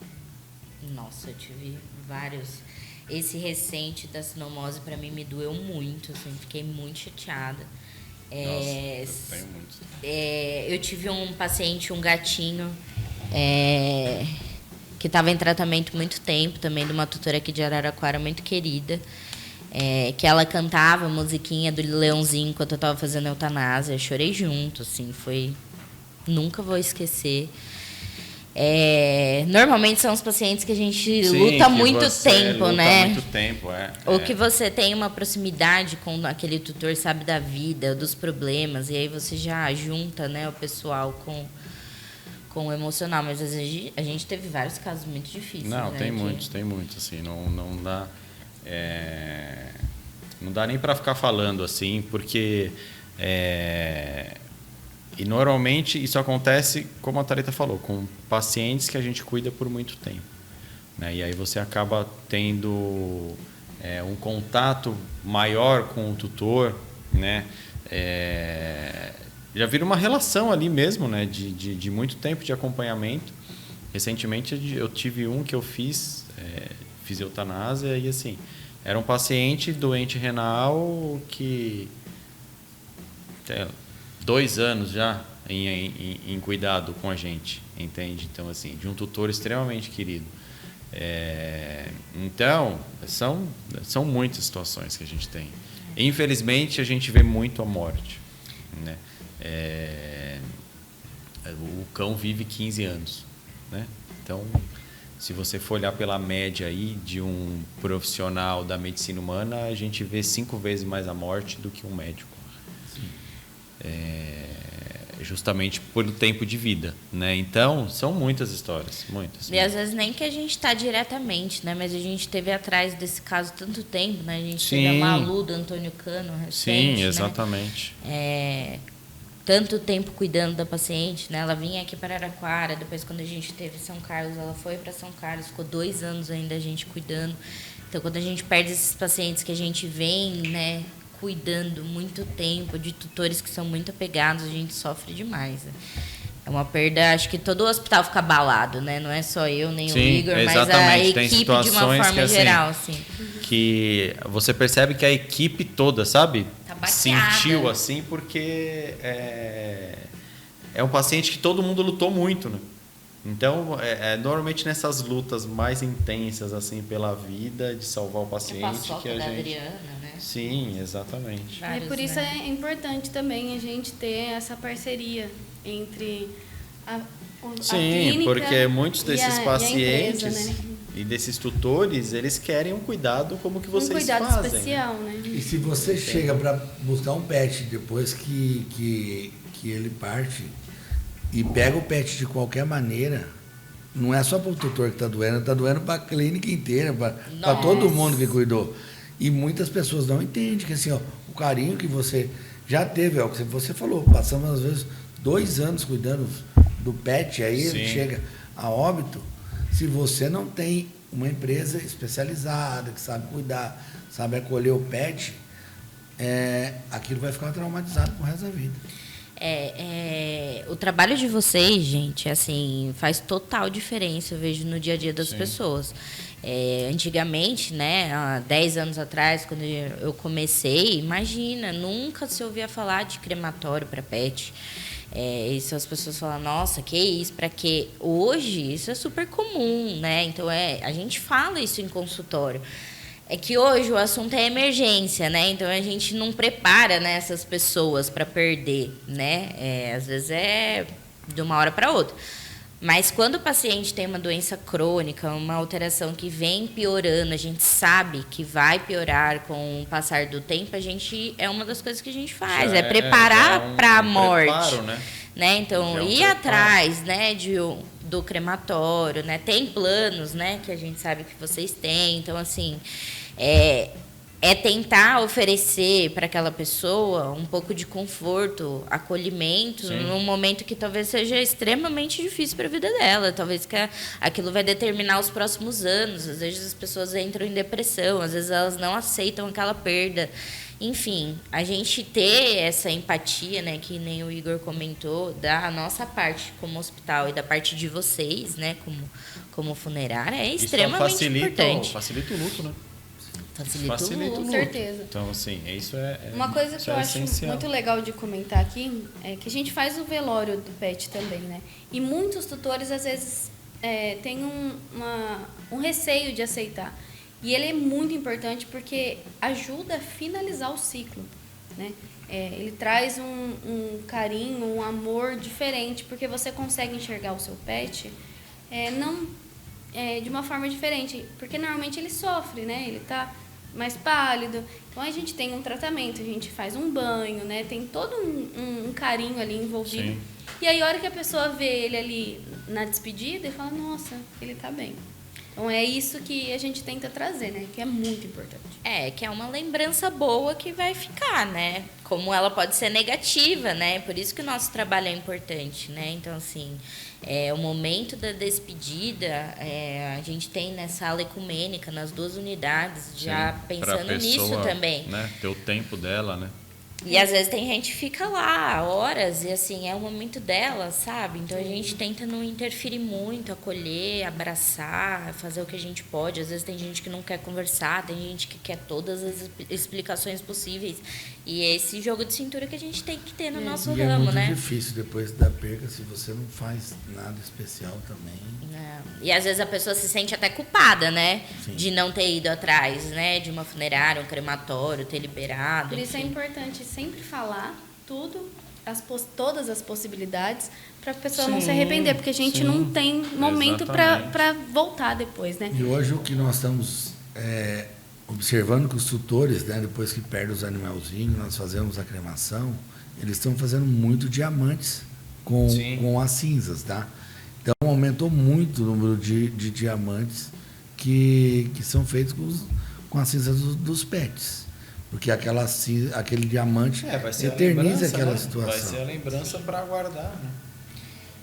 Speaker 2: Nossa, eu tive vários. Esse recente da sinomose, pra mim, me doeu muito. Assim, fiquei muito chateada.
Speaker 4: Nossa, eu tenho muitos.
Speaker 2: Eu tive um paciente, um gatinho, que estava em tratamento há muito tempo, também de uma tutora aqui de Araraquara, muito querida, que ela cantava a musiquinha do Leãozinho enquanto eu estava fazendo eutanásia. Eu chorei junto, assim, foi... Nunca vou esquecer. Normalmente são os pacientes que a gente luta há muito tempo,
Speaker 4: luta
Speaker 2: né?
Speaker 4: Há muito tempo,
Speaker 2: Ou que você tem uma proximidade com aquele tutor, sabe da vida, dos problemas, e aí você já junta, né, o pessoal com com o emocional, mas às vezes a gente teve vários casos muito difíceis.
Speaker 4: Não,
Speaker 2: né,
Speaker 4: tem muitos, assim, não dá... não dá nem para ficar falando, assim, porque... E normalmente isso acontece, como a Thalita falou, com pacientes que a gente cuida por muito tempo, né? E aí você acaba tendo um contato maior com o tutor, né? Já vira uma relação ali mesmo, né? De muito tempo de acompanhamento. Recentemente eu tive um que eu fiz eutanásia e assim, era um paciente doente renal que... 2 anos já em cuidado com a gente, entende? Então, assim, de um tutor extremamente querido. Então, são muitas situações que a gente tem. Infelizmente, a gente vê muito a morte, né? O cão vive 15 anos, né? Então, se você for olhar pela média aí de um profissional da medicina humana, a gente vê 5 vezes mais a morte do que um médico. Justamente pelo tempo de vida, né? Então, são muitas histórias, muitas.
Speaker 2: E às vezes nem que a gente está diretamente, né? Mas a gente teve atrás desse caso tanto tempo, né? A gente teve a Malu do Antônio Cano recente,
Speaker 4: sim, exatamente.
Speaker 2: Né? Tanto tempo cuidando da paciente, né? Ela vinha aqui para Araraquara, depois quando a gente teve São Carlos, ela foi para São Carlos, ficou 2 anos ainda a gente cuidando. Então, quando a gente perde esses pacientes que a gente vem, né, cuidando muito tempo, de tutores que são muito apegados, a gente sofre demais. Né? É uma perda, acho que todo o hospital fica abalado, né? Não é só eu, nem o Igor, mas a equipe de uma forma geral. Assim.
Speaker 4: Que você percebe que a equipe toda, sabe?
Speaker 2: Tá
Speaker 4: sentiu assim, porque é um paciente que todo mundo lutou muito, né? Então, normalmente nessas lutas mais intensas assim pela vida, de salvar o paciente, que a gente...
Speaker 2: Adriana, né?
Speaker 4: Sim, exatamente.
Speaker 1: E por isso é importante também a gente ter essa parceria entre a clínica
Speaker 4: porque muitos desses pacientes
Speaker 1: e a empresa, né?
Speaker 4: e desses tutores, eles querem um cuidado como que vocês fazem.
Speaker 1: Um cuidado especial, né?
Speaker 3: E se você chega para buscar um pet depois que ele parte e pega o pet de qualquer maneira, não é só para o tutor que está doendo para a clínica inteira, para todo mundo que cuidou. E muitas pessoas não entendem que assim, ó, o carinho que você já teve, o que você falou, passamos às vezes 2 anos cuidando do pet, aí ele chega a óbito. Se você não tem uma empresa especializada, que sabe cuidar, sabe acolher o pet, aquilo vai ficar traumatizado pro resto da vida.
Speaker 2: O trabalho de vocês, gente, assim, faz total diferença, eu vejo no dia a dia das pessoas. Antigamente, né, há 10 anos atrás, quando eu comecei, imagina, nunca se ouvia falar de crematório para pet. Isso as pessoas falam, nossa, que isso, para quê? Hoje, isso é super comum, né? Então, a gente fala isso em consultório. É que hoje o assunto é emergência, né? Então, a gente não prepara, né, essas pessoas para perder, né? Às vezes é de uma hora para outra. Mas quando o paciente tem uma doença crônica, uma alteração que vem piorando, a gente sabe que vai piorar com o passar do tempo, é uma das coisas que a gente faz, preparar para a morte.
Speaker 4: Preparo, né?
Speaker 2: Então, ir atrás, né, do crematório, né? Tem planos, né, que a gente sabe que vocês têm. Então, assim, tentar oferecer para aquela pessoa um pouco de conforto, acolhimento, num momento que talvez seja extremamente difícil para a vida dela. Talvez que aquilo vai determinar os próximos anos. Às vezes as pessoas entram em depressão, às vezes elas não aceitam aquela perda. Enfim, a gente ter essa empatia, né, que nem o Igor comentou, da nossa parte como hospital e da parte de vocês, né, como funerária, é extremamente importante.
Speaker 4: Facilita o luto, né?
Speaker 2: Facilita o luto.
Speaker 1: Com certeza.
Speaker 4: Então, assim, isso
Speaker 1: uma coisa que eu acho
Speaker 4: essencial.
Speaker 1: muito legal de comentar aqui é que a gente faz o velório do pet também, né? E muitos tutores, às vezes, têm um receio de aceitar. E ele é muito importante porque ajuda a finalizar o ciclo, né? Ele traz um carinho, um amor diferente, porque você consegue enxergar o seu pet de uma forma diferente. Porque normalmente ele sofre, né? Ele está mais pálido. Então a gente tem um tratamento, a gente faz um banho, né? Tem todo um carinho ali envolvido.
Speaker 4: Sim.
Speaker 1: E aí a hora que a pessoa vê ele ali na despedida, ele fala, nossa, ele tá bem. Então é isso que a gente tenta trazer, né? Que é muito importante.
Speaker 2: Que é uma lembrança boa que vai ficar, né? Como ela pode ser negativa, né? Por isso que o nosso trabalho é importante, né? Então, assim, o momento da despedida, a gente tem nessa sala ecumênica, nas 2 unidades, já
Speaker 4: Sim,
Speaker 2: pensando
Speaker 4: pra pessoa,
Speaker 2: nisso também.
Speaker 4: Né, ter o tempo dela, né?
Speaker 2: E às vezes tem gente que fica lá horas e assim, é o momento dela, sabe? Então a gente tenta não interferir muito, acolher, abraçar, fazer o que a gente pode. Às vezes tem gente que não quer conversar, tem gente que quer todas as explicações possíveis. E é esse jogo de cintura que a gente tem que ter no nosso
Speaker 3: E
Speaker 2: ramo,
Speaker 3: é muito
Speaker 2: né?
Speaker 3: difícil depois da perca se você não faz nada especial também.
Speaker 2: E às vezes a pessoa se sente até culpada, né?
Speaker 3: Sim.
Speaker 2: De não ter ido atrás, né? De uma funerária, um crematório, ter liberado.
Speaker 1: Por isso é
Speaker 2: enfim.
Speaker 1: importante sempre falar tudo, todas as possibilidades, para a pessoa não se arrepender, porque a gente não tem momento para voltar depois, né?
Speaker 3: E hoje o que nós estamos observando que os tutores, né, depois que perdem os animalzinhos, nós fazemos a cremação, eles estão fazendo muito diamantes com as cinzas, tá? Então aumentou muito o número de diamantes que são feitos com as cinzas dos pets. Porque aquele diamante eterniza aquela situação.
Speaker 5: Vai ser a lembrança para guardar,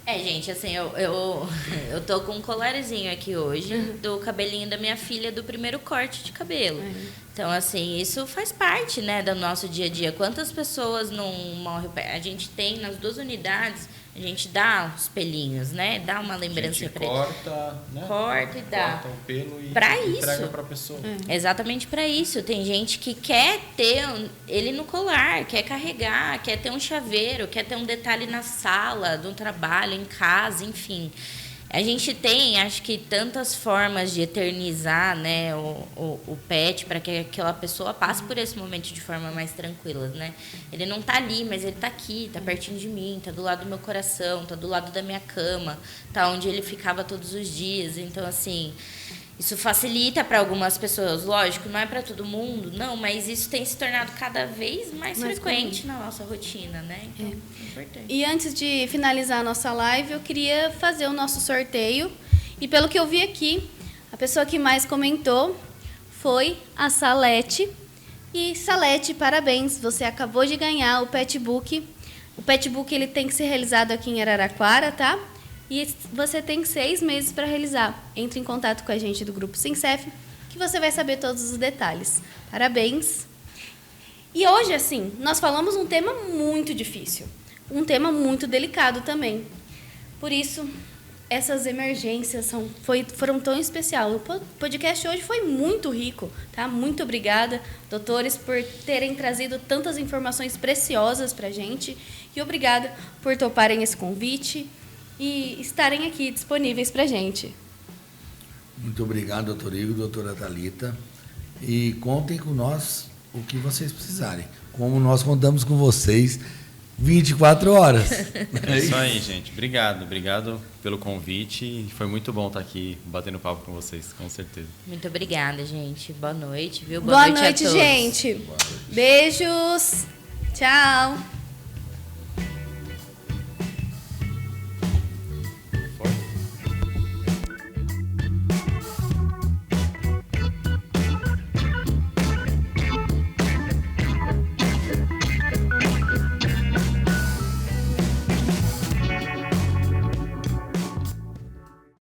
Speaker 5: né?
Speaker 2: Gente, assim, eu tô com um colarzinho aqui hoje do cabelinho da minha filha do primeiro corte de cabelo. Então, assim, isso faz parte, né, do nosso dia a dia. Quantas pessoas não morrem? A gente tem nas 2 unidades, a gente dá os pelinhos, né? Dá uma lembrança
Speaker 5: pra ele. Né?
Speaker 2: Corta e dá.
Speaker 5: Corta o pelo e
Speaker 2: pra
Speaker 5: entrega
Speaker 2: isso.
Speaker 5: pra pessoa.
Speaker 2: Exatamente para isso. Tem gente que quer ter ele no colar, quer carregar, quer ter um chaveiro, quer ter um detalhe na sala, do trabalho, em casa, enfim. A gente tem, acho que, tantas formas de eternizar, né, o pet para que aquela pessoa passe por esse momento de forma mais tranquila, né? Ele não tá ali, mas ele tá aqui, tá pertinho de mim, tá do lado do meu coração, tá do lado da minha cama, tá onde ele ficava todos os dias. Então, assim, isso facilita para algumas pessoas, lógico, não é para todo mundo, não, mas isso tem se tornado cada vez mais frequente na nossa rotina, né? Então, é importante.
Speaker 1: E antes de finalizar a nossa live, eu queria fazer o nosso sorteio. E pelo que eu vi aqui, a pessoa que mais comentou foi a Salete. E Salete, parabéns, você acabou de ganhar o Pet Book. O Pet Book ele tem que ser realizado aqui em Araraquara, tá? E você tem 6 meses para realizar. Entre em contato com a gente do Grupo Sincef, que você vai saber todos os detalhes. Parabéns! E hoje, assim, nós falamos um tema muito difícil. Um tema muito delicado também. Por isso, essas emergências foram tão especiais. O podcast hoje foi muito rico, tá? Muito obrigada, doutores, por terem trazido tantas informações preciosas para a gente. E obrigada por toparem esse convite e estarem aqui disponíveis para a gente.
Speaker 3: Muito obrigado, doutor Igor, doutora Thalita. E contem com nós o que vocês precisarem. Como nós contamos com vocês 24 horas.
Speaker 4: É isso aí, gente. Obrigado pelo convite. Foi muito bom estar aqui batendo papo com vocês, com certeza.
Speaker 2: Muito obrigada, gente. Boa noite, viu?
Speaker 1: Boa
Speaker 2: noite
Speaker 1: noite,
Speaker 2: a todos.
Speaker 1: gente. Beijos. Tchau.